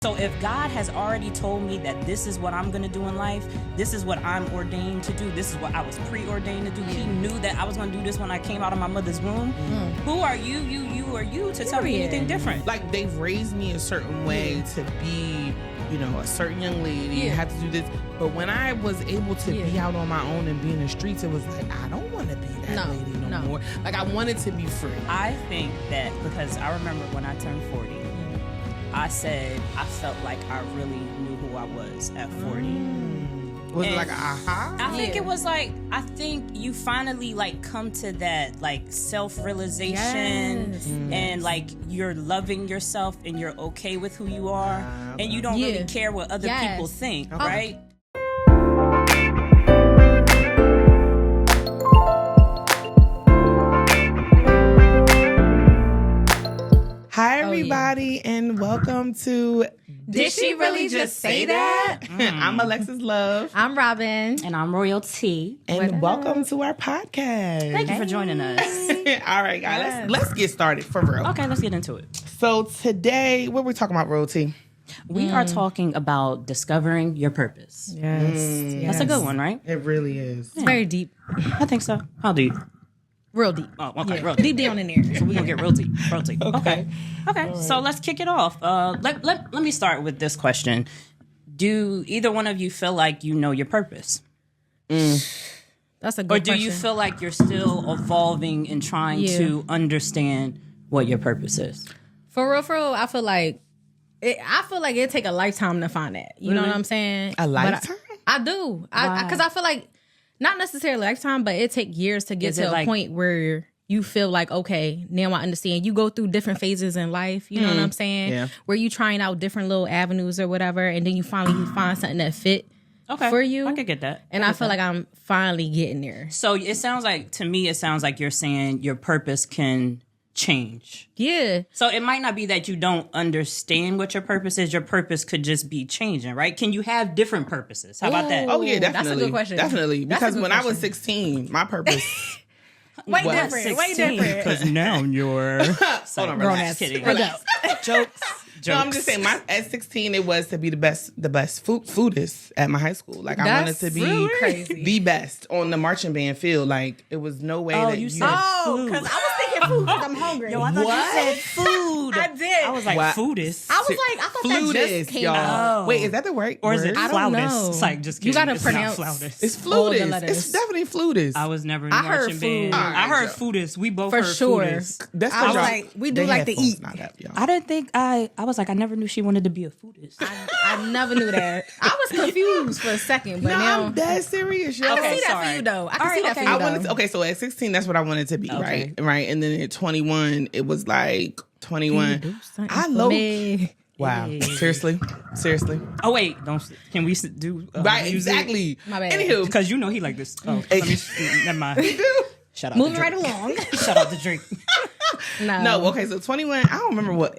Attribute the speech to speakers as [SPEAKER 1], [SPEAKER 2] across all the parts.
[SPEAKER 1] So if God has already told me that this is what I'm going to do in life, this is what I'm ordained to do, this is what I was preordained to do, He knew that I was going to do this when I came out of my mother's womb. Who are you to tell me anything different?
[SPEAKER 2] Like, they've raised me a certain way to be, a certain young lady. You have to do this. But when I was able to be out on my own and be in the streets, it was like, I don't want to be that lady no more. Like, I wanted to be free.
[SPEAKER 1] I think that because I remember when I turned 40, I said I felt like I really knew who I was at 40.
[SPEAKER 2] Was it like an aha?
[SPEAKER 1] I think it was like, I think you finally like come to that like self-realization and like you're loving yourself and you're okay with who you are and you don't really care what other people think, right?
[SPEAKER 2] Hi, everybody, and welcome to
[SPEAKER 3] Did She Really Just Say That?
[SPEAKER 2] I'm Alexis Love.
[SPEAKER 3] I'm Robin.
[SPEAKER 1] And I'm Royalty.
[SPEAKER 2] And welcome to our podcast.
[SPEAKER 1] Thank you for joining us.
[SPEAKER 2] All right, guys, let's get started for real.
[SPEAKER 1] Okay, let's get into it.
[SPEAKER 2] So today, what are we talking about, Royalty?
[SPEAKER 1] We are talking about discovering your purpose.
[SPEAKER 3] Yes.
[SPEAKER 1] That's a good one, right?
[SPEAKER 2] It really is.
[SPEAKER 3] It's very deep.
[SPEAKER 1] I think so. How deep?
[SPEAKER 3] Real deep.
[SPEAKER 1] Oh, okay,
[SPEAKER 3] Yeah.
[SPEAKER 1] real deep.
[SPEAKER 3] Deep down in there.
[SPEAKER 1] So we're going to get real deep. Real deep.
[SPEAKER 2] Okay.
[SPEAKER 1] Okay, so let's kick it off. Let me start with this question. Do either one of you feel like you know your purpose?
[SPEAKER 3] That's a good
[SPEAKER 1] Or do
[SPEAKER 3] question.
[SPEAKER 1] you feel like you're still evolving and trying to understand what your purpose is?
[SPEAKER 3] For real, I feel like it take a lifetime to find that. You know what I'm saying?
[SPEAKER 2] A lifetime?
[SPEAKER 3] I do. Because I feel like, not necessarily a lifetime, but it take years to get
[SPEAKER 1] Is
[SPEAKER 3] to
[SPEAKER 1] it
[SPEAKER 3] a
[SPEAKER 1] like-
[SPEAKER 3] point where you feel like, okay, now I understand. You go through different phases in life, you know what I'm saying?
[SPEAKER 2] Yeah.
[SPEAKER 3] Where you trying out different little avenues or whatever, and then you finally find something that fit for you.
[SPEAKER 1] I could get that.
[SPEAKER 3] And I feel like I'm finally getting there.
[SPEAKER 1] So it sounds like you're saying your purpose can change.
[SPEAKER 3] Yeah.
[SPEAKER 1] So it might not be that you don't understand what your purpose is. Your purpose could just be changing, right? Can you have different purposes? How about that?
[SPEAKER 2] Oh, yeah,
[SPEAKER 3] That's a
[SPEAKER 2] definitely.
[SPEAKER 3] good question.
[SPEAKER 2] Definitely.
[SPEAKER 3] That's a
[SPEAKER 2] Because
[SPEAKER 3] good
[SPEAKER 2] when I was
[SPEAKER 3] question.
[SPEAKER 2] 16, my purpose...
[SPEAKER 3] Way
[SPEAKER 2] was
[SPEAKER 3] different. Way different.
[SPEAKER 1] Because now you're...
[SPEAKER 2] Hold on,
[SPEAKER 3] Grown
[SPEAKER 2] relax.
[SPEAKER 3] ass.
[SPEAKER 1] kidding.
[SPEAKER 3] Relax.
[SPEAKER 1] Jokes.
[SPEAKER 2] No, I'm just saying, at 16, it was to be the best foodist at my high school. Like, I wanted
[SPEAKER 3] That's
[SPEAKER 2] to be
[SPEAKER 3] really crazy.
[SPEAKER 2] the best on the marching band field. Like, it was no way that
[SPEAKER 1] you
[SPEAKER 2] you...
[SPEAKER 1] said-
[SPEAKER 3] Oh, because I was thinking food because I'm hungry.
[SPEAKER 1] Yo, I thought you said food.
[SPEAKER 3] I did.
[SPEAKER 1] I was like,
[SPEAKER 2] Wow.
[SPEAKER 1] foodist.
[SPEAKER 3] I was like, I thought that just
[SPEAKER 2] Flutist,
[SPEAKER 3] came
[SPEAKER 2] y'all.
[SPEAKER 3] out.
[SPEAKER 2] Wait, is that the right
[SPEAKER 1] Or is it
[SPEAKER 2] word?
[SPEAKER 3] I don't
[SPEAKER 1] flautist?
[SPEAKER 3] know.
[SPEAKER 1] It's like, just
[SPEAKER 3] You
[SPEAKER 1] kidding.
[SPEAKER 3] gotta
[SPEAKER 1] It's
[SPEAKER 3] pronounce-
[SPEAKER 1] not flautist.
[SPEAKER 2] It's
[SPEAKER 3] all the
[SPEAKER 2] flutist.
[SPEAKER 3] letters.
[SPEAKER 2] It's definitely flutist.
[SPEAKER 1] I was never in
[SPEAKER 3] I
[SPEAKER 1] the
[SPEAKER 3] heard
[SPEAKER 1] marching band.
[SPEAKER 3] food.
[SPEAKER 1] I heard
[SPEAKER 2] Alright,
[SPEAKER 1] foodist. We both
[SPEAKER 3] For
[SPEAKER 1] heard
[SPEAKER 3] sure.
[SPEAKER 1] foodist.
[SPEAKER 2] That's
[SPEAKER 3] I was
[SPEAKER 2] y'all-
[SPEAKER 3] like, we do
[SPEAKER 2] they
[SPEAKER 3] like to
[SPEAKER 2] headphones
[SPEAKER 3] eat.
[SPEAKER 2] not up, y'all.
[SPEAKER 1] I didn't think I was like, I never knew she wanted to be a foodist.
[SPEAKER 3] I never knew that. I was confused for a second, but
[SPEAKER 2] No,
[SPEAKER 3] now
[SPEAKER 2] I'm dead serious, y'all.
[SPEAKER 3] I can
[SPEAKER 1] Okay,
[SPEAKER 3] see that
[SPEAKER 1] sorry.
[SPEAKER 3] for you though. I can
[SPEAKER 1] All
[SPEAKER 3] see
[SPEAKER 1] right,
[SPEAKER 3] that for
[SPEAKER 1] okay.
[SPEAKER 3] you
[SPEAKER 2] I
[SPEAKER 3] though.
[SPEAKER 2] wanted to, okay, so at 16, that's what I wanted to be,
[SPEAKER 1] Okay.
[SPEAKER 2] right? And then at 21, it was like 21. I love.
[SPEAKER 3] Me.
[SPEAKER 2] Wow,
[SPEAKER 1] Hey.
[SPEAKER 2] seriously.
[SPEAKER 1] Oh wait, can we do
[SPEAKER 2] Right,
[SPEAKER 1] music?
[SPEAKER 2] exactly.
[SPEAKER 3] My bad.
[SPEAKER 2] Anywho,
[SPEAKER 1] Because you know he like this. Oh, let me, never mind. Shout out.
[SPEAKER 3] Moving
[SPEAKER 1] to
[SPEAKER 3] right
[SPEAKER 1] Drake.
[SPEAKER 3] along.
[SPEAKER 1] Shout out to Drake.
[SPEAKER 2] no, okay, so 21, I don't remember what.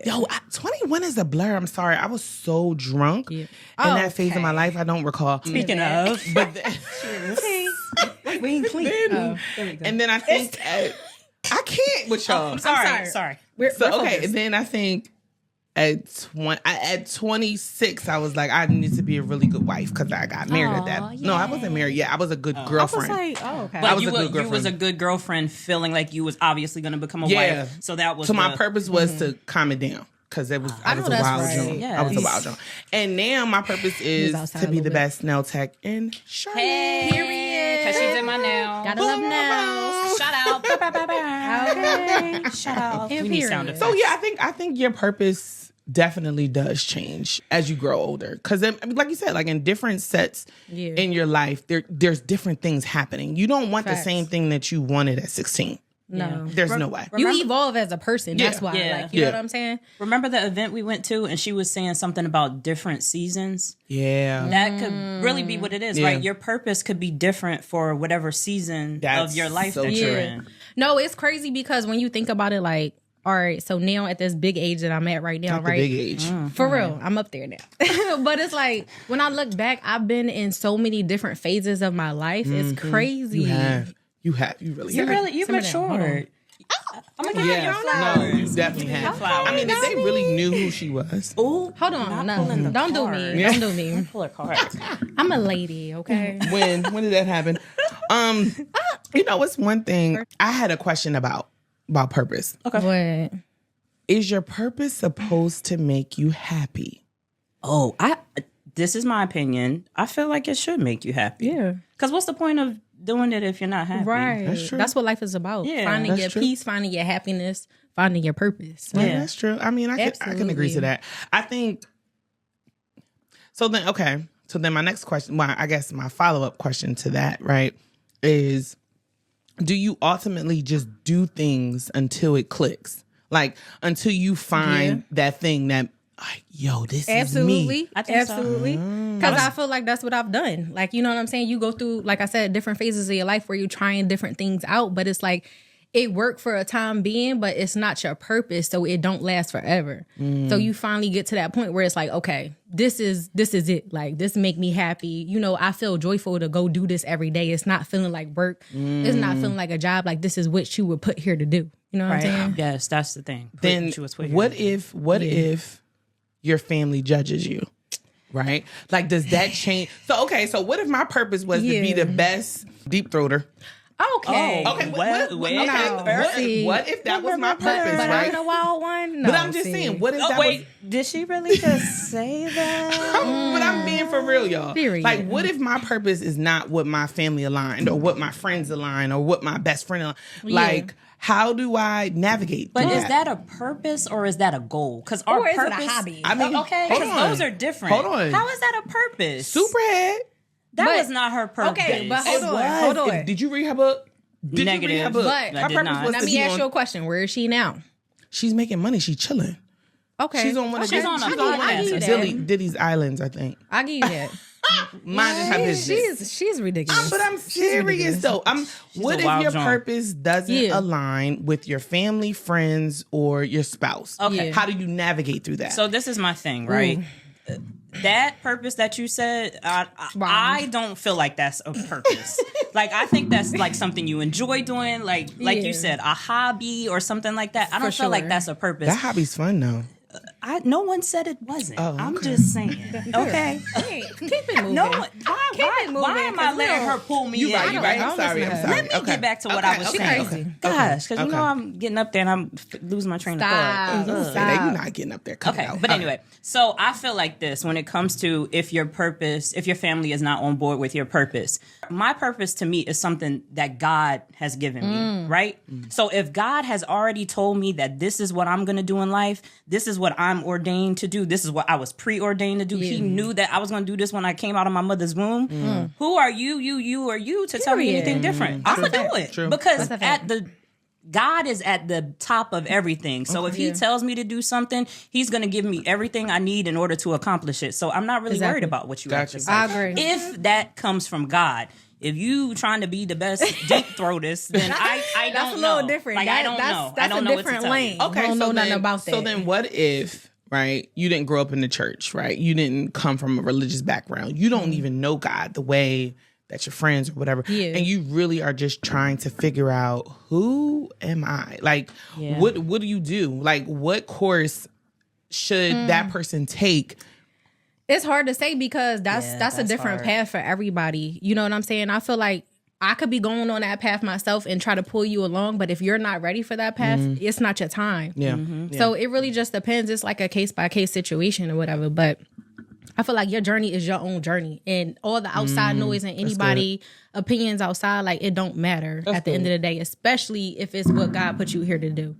[SPEAKER 2] 21 is a blur. I'm sorry. I was so drunk in that phase of my life. I don't recall.
[SPEAKER 1] Speaking of,
[SPEAKER 2] But then,
[SPEAKER 1] wait, we ain't clean.
[SPEAKER 2] then- and then I think I can't with y'all.
[SPEAKER 1] I'm
[SPEAKER 3] sorry.
[SPEAKER 1] sorry.
[SPEAKER 3] We're
[SPEAKER 2] So, okay,
[SPEAKER 3] focused.
[SPEAKER 2] and then I think at 26, I was like, I need to be a really good wife because I got married at that. No, I wasn't married yet. I was a good girlfriend.
[SPEAKER 3] okay.
[SPEAKER 1] But
[SPEAKER 2] I was
[SPEAKER 1] you,
[SPEAKER 2] a good
[SPEAKER 1] you was
[SPEAKER 2] girlfriend.
[SPEAKER 1] a good girlfriend, feeling like you was obviously going to become a
[SPEAKER 2] Yeah.
[SPEAKER 1] wife. So that was
[SPEAKER 2] So my
[SPEAKER 1] the-
[SPEAKER 2] purpose was to calm it down. Because I was
[SPEAKER 3] know
[SPEAKER 2] a
[SPEAKER 3] that's
[SPEAKER 2] wild
[SPEAKER 3] right.
[SPEAKER 2] joint.
[SPEAKER 1] Yeah.
[SPEAKER 2] I was a wild joint. And now my purpose is
[SPEAKER 3] outside
[SPEAKER 2] to
[SPEAKER 3] a
[SPEAKER 2] be the
[SPEAKER 3] little bit.
[SPEAKER 2] best nail tech in Charlotte.
[SPEAKER 1] Hey,
[SPEAKER 3] Period.
[SPEAKER 1] because she did my nail.
[SPEAKER 3] Gotta love now.
[SPEAKER 1] Shout out. Ba, ba, ba, ba.
[SPEAKER 3] Okay.
[SPEAKER 1] Shout out.
[SPEAKER 3] And
[SPEAKER 1] We need sound
[SPEAKER 3] period.
[SPEAKER 1] effects.
[SPEAKER 2] So yeah, I think your purpose definitely does change as you grow older. Because like you said, like in different sets in your life, there's different things happening. You don't want
[SPEAKER 3] Facts.
[SPEAKER 2] the same thing that you wanted at 16.
[SPEAKER 3] No.
[SPEAKER 2] There's no way.
[SPEAKER 3] You evolve as a person. That's why.
[SPEAKER 1] Yeah.
[SPEAKER 3] Like, you know what I'm saying?
[SPEAKER 1] Remember the event we went to and she was saying something about different seasons?
[SPEAKER 2] Yeah.
[SPEAKER 1] That could really be what it is,
[SPEAKER 2] Yeah.
[SPEAKER 1] right? Your purpose could be different for whatever season
[SPEAKER 2] That's
[SPEAKER 1] of your life
[SPEAKER 2] so
[SPEAKER 1] that
[SPEAKER 2] true.
[SPEAKER 1] you're
[SPEAKER 3] Yeah.
[SPEAKER 1] in.
[SPEAKER 3] No, it's crazy because when you think about it, like, all right, so now at this big age that I'm at right now,
[SPEAKER 2] Not the
[SPEAKER 3] right?
[SPEAKER 2] big age.
[SPEAKER 3] For real, I'm up there now. But it's like when I look back, I've been in so many different phases of my life. It's crazy.
[SPEAKER 2] You have. You really have.
[SPEAKER 1] You've
[SPEAKER 3] Simmer down, hold
[SPEAKER 1] matured. Oh my God,
[SPEAKER 2] Yeah,
[SPEAKER 1] your flowers.
[SPEAKER 2] no, you definitely have
[SPEAKER 1] flowers.
[SPEAKER 2] I mean, if they really knew who she was.
[SPEAKER 1] Ooh,
[SPEAKER 3] Hold on, no, don't do me.
[SPEAKER 2] Yeah.
[SPEAKER 3] Don't do me.
[SPEAKER 1] pull her cards.
[SPEAKER 3] I'm a lady, okay?
[SPEAKER 2] When did that happen? You know, what's one thing I had a question about purpose.
[SPEAKER 3] Okay. What?
[SPEAKER 2] Is your purpose supposed to make you happy?
[SPEAKER 1] Oh, this is my opinion. I feel like it should make you happy.
[SPEAKER 3] Yeah.
[SPEAKER 1] Because what's the point of doing it if you're not happy?
[SPEAKER 3] Right.
[SPEAKER 2] That's true.
[SPEAKER 3] That's what life is about.
[SPEAKER 1] Yeah,
[SPEAKER 3] finding
[SPEAKER 2] that's
[SPEAKER 3] your
[SPEAKER 2] true.
[SPEAKER 3] peace, finding your happiness, finding your purpose.
[SPEAKER 2] Yeah,
[SPEAKER 1] Yeah.
[SPEAKER 2] that's true. I mean, I can agree to that. I think. So then my next question, well, I guess my follow-up question to that, right, is do you ultimately just do things until it clicks? Like, until you find that thing that, like, yo, this is me.
[SPEAKER 1] I think so.
[SPEAKER 3] Absolutely. Because I feel like that's what I've done. Like, you know what I'm saying? You go through, like I said, different phases of your life where you're trying different things out, but it's like, it worked for a time being, but it's not your purpose, so it don't last forever. So you finally get to that point where it's like, okay, this is it. Like, this make me happy. You know, I feel joyful to go do this every day. It's not feeling like work. It's not feeling like a job. Like, this is what you were put here to do. You know what I'm saying?
[SPEAKER 1] Yes, that's the thing.
[SPEAKER 2] Then what if your family judges you? Right? Like, does that change? So what if my purpose was to be the best deep throater?
[SPEAKER 3] Okay.
[SPEAKER 2] Okay.
[SPEAKER 3] See.
[SPEAKER 2] What if that was my purpose,
[SPEAKER 3] But
[SPEAKER 2] right?
[SPEAKER 3] I'm the wild one. No,
[SPEAKER 2] But I'm just saying, what if that was...
[SPEAKER 1] did she really just say that?
[SPEAKER 2] But I'm being for real, y'all.
[SPEAKER 3] Period.
[SPEAKER 2] Like, what if my purpose is not what my family aligned or what my friends aligned or what my best friend aligned? Like, how do I navigate
[SPEAKER 1] But
[SPEAKER 2] through
[SPEAKER 1] is that a purpose or is that a goal? Because our
[SPEAKER 3] Or is it a
[SPEAKER 1] purpose,
[SPEAKER 3] hobby?
[SPEAKER 2] I mean,
[SPEAKER 1] okay,
[SPEAKER 2] hold
[SPEAKER 1] because
[SPEAKER 2] on.
[SPEAKER 1] those are different.
[SPEAKER 2] Hold on.
[SPEAKER 1] How is that a purpose?
[SPEAKER 2] Superhead?
[SPEAKER 1] That
[SPEAKER 3] But-
[SPEAKER 1] was not her purpose.
[SPEAKER 3] Okay, but hold on.
[SPEAKER 2] It
[SPEAKER 3] Hold
[SPEAKER 2] was.
[SPEAKER 3] on.
[SPEAKER 2] Did you read her book? Did
[SPEAKER 1] Negative.
[SPEAKER 2] you read her book?
[SPEAKER 3] But-
[SPEAKER 1] I
[SPEAKER 2] her
[SPEAKER 1] did
[SPEAKER 2] purpose
[SPEAKER 1] not.
[SPEAKER 2] was
[SPEAKER 3] Let
[SPEAKER 2] to
[SPEAKER 3] me
[SPEAKER 2] be
[SPEAKER 3] ask
[SPEAKER 2] on-
[SPEAKER 3] you a question. Where is she now?
[SPEAKER 2] She's making money. She's chilling.
[SPEAKER 3] Okay.
[SPEAKER 2] She's on one of
[SPEAKER 1] She's on a podcast.
[SPEAKER 2] Diddy's Islands, I think.
[SPEAKER 3] I give you that.
[SPEAKER 2] Minding her business.
[SPEAKER 3] She's ridiculous.
[SPEAKER 2] But I'm serious though. What
[SPEAKER 1] a
[SPEAKER 2] if
[SPEAKER 1] wild
[SPEAKER 2] your
[SPEAKER 1] joint.
[SPEAKER 2] purpose doesn't align with your family, friends, or your spouse?
[SPEAKER 1] Okay.
[SPEAKER 2] How do you navigate through that?
[SPEAKER 1] So this is my thing, right? That purpose that you said, I don't feel like that's a purpose. Like, I think that's like something you enjoy doing, like you said, a hobby or something like that. I don't feel like that's a purpose.
[SPEAKER 2] that hobby's fun though.
[SPEAKER 1] No one said it wasn't.
[SPEAKER 2] Oh,
[SPEAKER 1] I'm
[SPEAKER 2] okay.
[SPEAKER 1] just saying. Okay.
[SPEAKER 3] Hey, keep it moving.
[SPEAKER 1] No, why am I letting her pull me in?
[SPEAKER 2] You're right. I'm sorry.
[SPEAKER 1] Let me get back to what I was saying.
[SPEAKER 3] crazy.
[SPEAKER 1] Gosh, because you know I'm getting up there and I'm losing my train of
[SPEAKER 3] Stop.
[SPEAKER 1] thought.
[SPEAKER 3] Stop.
[SPEAKER 2] You're not getting up there. Cut it
[SPEAKER 1] Okay,
[SPEAKER 2] out.
[SPEAKER 1] but anyway, so I feel like this when it comes to if your family is not on board with your purpose. My purpose to me is something that God has given me, right? So if God has already told me that this is what I'm going to do in life, this is what I'm ordained to do, this is what I was preordained to do. He knew that I was going to do this when I came out of my mother's womb. Who are you to tell me anything different? I'm going to do it.
[SPEAKER 2] True.
[SPEAKER 1] Because God is at the top of everything. So if he tells me to do something, he's going to give me everything I need in order to accomplish it. So I'm not really worried about what you have to say.
[SPEAKER 3] I agree.
[SPEAKER 1] If that comes from God, if you trying to be the best deep throatist, then I don't know.
[SPEAKER 3] That's a little different.
[SPEAKER 1] Like, I don't know.
[SPEAKER 3] That's
[SPEAKER 1] I don't
[SPEAKER 3] a
[SPEAKER 1] know what to
[SPEAKER 3] different
[SPEAKER 1] tell
[SPEAKER 3] lane.
[SPEAKER 1] you.
[SPEAKER 3] Okay, I don't know nothing about that.
[SPEAKER 2] So then what if, right, you didn't grow up in the church, right? You didn't come from a religious background. You don't even know God the way that your friends or whatever.
[SPEAKER 3] Yeah.
[SPEAKER 2] And you really are just trying to figure out, who am I? Like, what do you do? Like, what course should that person take?
[SPEAKER 3] It's hard to say because that's a different
[SPEAKER 1] hard.
[SPEAKER 3] path for everybody. You know what I'm saying? I feel like I could be going on that path myself and try to pull you along, but if you're not ready for that path, it's not your time.
[SPEAKER 2] Yeah.
[SPEAKER 3] So it really just depends. It's like a case-by-case situation or whatever, but I feel like your journey is your own journey, and all the outside noise and anybody opinions outside, like, it don't matter at the end of the day, especially if it's what God put you here to do.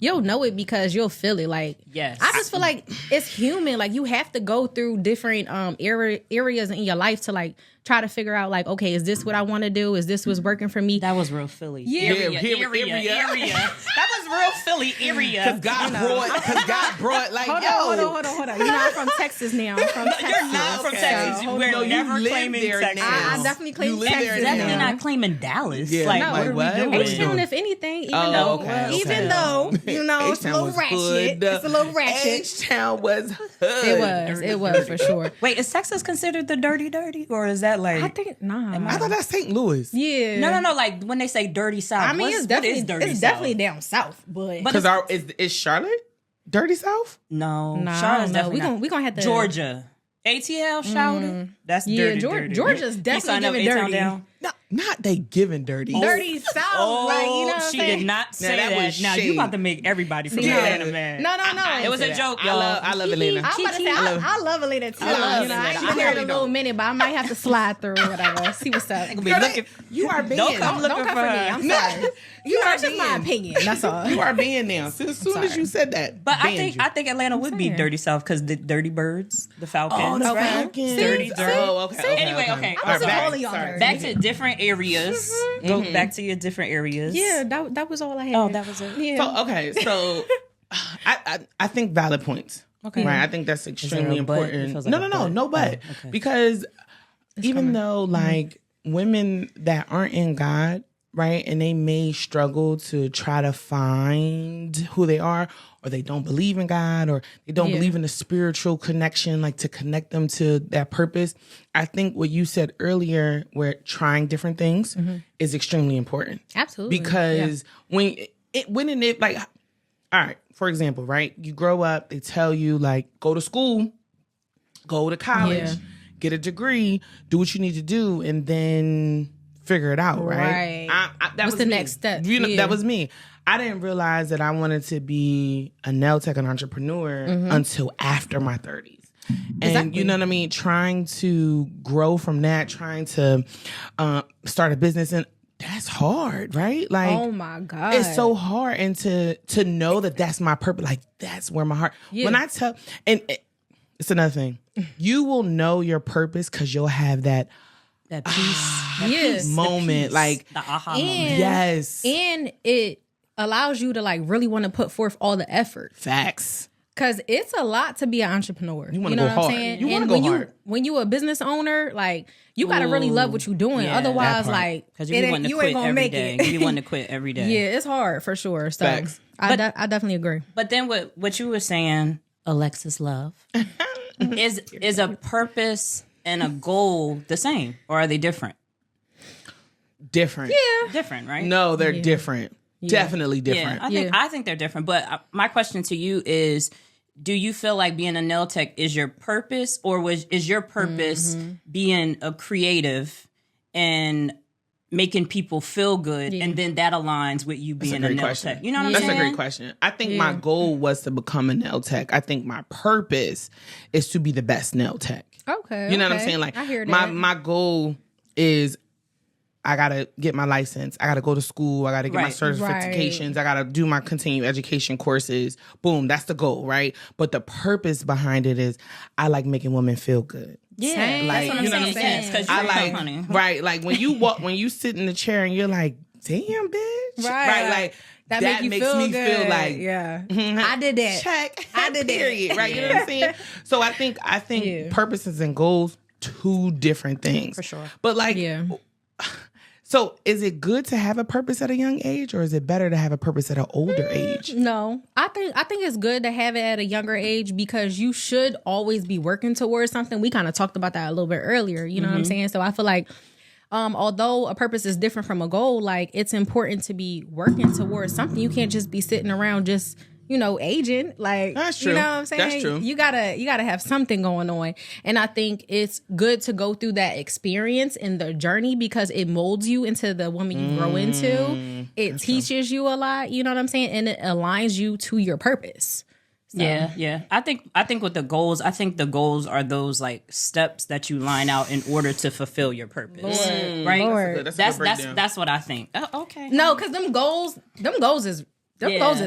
[SPEAKER 3] You'll know it because you'll feel it. Like,
[SPEAKER 1] yes.
[SPEAKER 3] I just feel like it's human. Like, you have to go through different areas in your life to, like, try to figure out, like, okay, is this what I want to do? Is this what's working for me?
[SPEAKER 1] That was real Philly.
[SPEAKER 3] Yeah.
[SPEAKER 1] Area. That was real Philly area.
[SPEAKER 2] Because God brought, like,
[SPEAKER 3] Hold on. You know, I'm from Texas now. I'm from Texas.
[SPEAKER 1] You're not from Texas.
[SPEAKER 2] So,
[SPEAKER 1] We're
[SPEAKER 2] no, you
[SPEAKER 1] never
[SPEAKER 2] live
[SPEAKER 1] claiming
[SPEAKER 2] there
[SPEAKER 1] Texas.
[SPEAKER 2] now.
[SPEAKER 3] I definitely claim
[SPEAKER 2] You live there
[SPEAKER 3] Texas
[SPEAKER 2] now.
[SPEAKER 1] Definitely
[SPEAKER 3] now.
[SPEAKER 1] not claiming Dallas.
[SPEAKER 2] Yeah,
[SPEAKER 1] like,
[SPEAKER 2] no,
[SPEAKER 1] what are
[SPEAKER 2] what?
[SPEAKER 1] we doing?
[SPEAKER 3] H-Town, if anything, even
[SPEAKER 2] Oh,
[SPEAKER 3] though,
[SPEAKER 2] okay.
[SPEAKER 3] even though You know, it's a little ratchet. It's a little ratchet.
[SPEAKER 2] H-Town was hood.
[SPEAKER 3] It was for sure.
[SPEAKER 1] Wait, is Texas considered the dirty, or is that like?
[SPEAKER 3] I think nah.
[SPEAKER 2] I thought that's St. Louis.
[SPEAKER 3] Yeah.
[SPEAKER 1] No. Like when they say dirty South.
[SPEAKER 3] I mean, it's definitely
[SPEAKER 1] dirty
[SPEAKER 3] down south, but
[SPEAKER 2] because is Charlotte dirty South?
[SPEAKER 1] No,
[SPEAKER 3] Charlotte's definitely we gonna have to
[SPEAKER 1] Georgia. ATL shouted. That's dirty.
[SPEAKER 3] Georgia's definitely giving dirty.
[SPEAKER 1] Down.
[SPEAKER 2] No, not they giving dirty.
[SPEAKER 3] Dirty South.
[SPEAKER 1] Oh,
[SPEAKER 3] like, you know what
[SPEAKER 1] she
[SPEAKER 3] I'm saying?
[SPEAKER 1] did not say
[SPEAKER 2] that
[SPEAKER 1] that.
[SPEAKER 2] was
[SPEAKER 1] Now
[SPEAKER 2] shade.
[SPEAKER 1] you about to make everybody from Atlanta mad.
[SPEAKER 3] No.
[SPEAKER 1] It was a joke, y'all.
[SPEAKER 2] I love Atlanta.
[SPEAKER 3] I'm about to say, I love Atlanta too.
[SPEAKER 2] I
[SPEAKER 3] ain't been
[SPEAKER 2] really
[SPEAKER 3] there in a little minute, but I might have to slide through or whatever. See what's up.
[SPEAKER 2] You are being.
[SPEAKER 1] Don't come
[SPEAKER 3] Don't come for me. I'm sorry. That's just my opinion. That's all.
[SPEAKER 2] You are being now. As soon as you said that,
[SPEAKER 1] But I think Atlanta would be dirty South because the Dirty Birds, the Falcons.
[SPEAKER 2] Oh, the Falcons.
[SPEAKER 1] Dirty.
[SPEAKER 2] Oh, okay.
[SPEAKER 1] Anyway, okay.
[SPEAKER 3] I was calling y'all dirty.
[SPEAKER 1] Back to different areas. Go back to your different areas.
[SPEAKER 3] Yeah, that was all I had.
[SPEAKER 1] Oh, that was it.
[SPEAKER 3] Yeah.
[SPEAKER 2] So I think valid points.
[SPEAKER 1] Okay.
[SPEAKER 2] Right. I think that's extremely important.
[SPEAKER 1] Like
[SPEAKER 2] No, but because even though like women that aren't in God, right, and they may struggle to try to find who they are, or they don't believe in God, or they don't believe in the spiritual connection, like to connect them to that purpose. I think what you said earlier, where trying different things is extremely important.
[SPEAKER 3] Absolutely.
[SPEAKER 2] Because when it like, all right, for example, right, you grow up, they tell you like, go to school, go to college, get a degree, do what you need to do, and then figure it out, right?
[SPEAKER 3] What's the next step?
[SPEAKER 2] That was me. I didn't realize that I wanted to be a nail tech and entrepreneur until after my 30s. And you know what I mean? Trying to grow from that, trying to start a business, and that's hard, right? Like,
[SPEAKER 3] oh my God.
[SPEAKER 2] It's so hard. And to know that that's my purpose, like that's where my heart, when I tell, and it's another thing, you will know your purpose because you'll have that
[SPEAKER 1] peace
[SPEAKER 2] moment, like
[SPEAKER 1] the aha moment.
[SPEAKER 2] Yes.
[SPEAKER 3] And it allows you to like really want to put forth all the effort.
[SPEAKER 2] Facts.
[SPEAKER 3] Cause it's a lot to be an entrepreneur.
[SPEAKER 2] You want to
[SPEAKER 3] know
[SPEAKER 2] go
[SPEAKER 3] what
[SPEAKER 2] hard.
[SPEAKER 3] I'm saying?
[SPEAKER 2] You want to go hard.
[SPEAKER 3] When you a business owner, like you gotta really love what you're doing.
[SPEAKER 1] Yeah,
[SPEAKER 3] Otherwise, like
[SPEAKER 1] you ain't gonna make it. You want to quit every day.
[SPEAKER 3] Yeah, it's hard for sure. So
[SPEAKER 2] Facts.
[SPEAKER 3] I definitely agree.
[SPEAKER 1] But then what you were saying, Alexis Love, is a purpose and a goal the same, or are they different?
[SPEAKER 2] Different.
[SPEAKER 3] Yeah.
[SPEAKER 1] Different, right?
[SPEAKER 2] No, they're different. Definitely different.
[SPEAKER 1] Yeah, I think they're different. But my question to you is, do you feel like being a nail tech is your purpose, or is your purpose being a creative and making people feel good, and then that aligns with you being a nail tech? You know what I'm saying?
[SPEAKER 2] That's a great question. I think my goal was to become a nail tech. I think my purpose is to be the best nail tech.
[SPEAKER 3] Okay.
[SPEAKER 2] You know what I'm saying? Like,
[SPEAKER 3] I hear that.
[SPEAKER 2] my goal is I gotta get my license. I gotta go to school. I gotta get my certifications. I gotta do my continuing education courses. Boom, that's the goal, right? But the purpose behind it is I like making women feel good.
[SPEAKER 3] Yeah,
[SPEAKER 1] that's
[SPEAKER 2] like,
[SPEAKER 1] what I'm
[SPEAKER 2] you know
[SPEAKER 1] saying.
[SPEAKER 2] what I'm saying?
[SPEAKER 1] Yes, 'cause
[SPEAKER 2] I
[SPEAKER 1] you're
[SPEAKER 2] like,
[SPEAKER 1] honey.
[SPEAKER 2] right? Like when you walk, when you sit in the chair and you're like, "Damn, bitch!"
[SPEAKER 3] Right.
[SPEAKER 2] Like
[SPEAKER 3] that
[SPEAKER 2] makes
[SPEAKER 3] me
[SPEAKER 2] good. Feel like,
[SPEAKER 3] yeah, I did that.
[SPEAKER 2] Check.
[SPEAKER 3] I did
[SPEAKER 2] period.
[SPEAKER 3] that.
[SPEAKER 2] Right? You know what I'm saying? So I think purposes and goals, two different things
[SPEAKER 1] For sure.
[SPEAKER 2] But like, so is it good to have a purpose at a young age, or is it better to have a purpose at an older age?
[SPEAKER 3] No, I think it's good to have it at a younger age because you should always be working towards something. We kind of talked about that a little bit earlier. You know what I'm saying? So I feel like although a purpose is different from a goal, like it's important to be working towards something. You can't just be sitting around just, aging. Like,
[SPEAKER 2] that's true.
[SPEAKER 3] You know what I'm saying?
[SPEAKER 2] That's true.
[SPEAKER 3] You gotta have something going on. And I think it's good to go through that experience in the journey because it molds you into the woman you grow into. It teaches you a lot, you know what I'm saying? And it aligns you to your purpose. So.
[SPEAKER 1] Yeah. I think with the goals, the goals are those like steps that you line out in order to fulfill your purpose. Right?
[SPEAKER 3] Lord.
[SPEAKER 1] That's what I think. Oh, okay.
[SPEAKER 3] No, because them goals is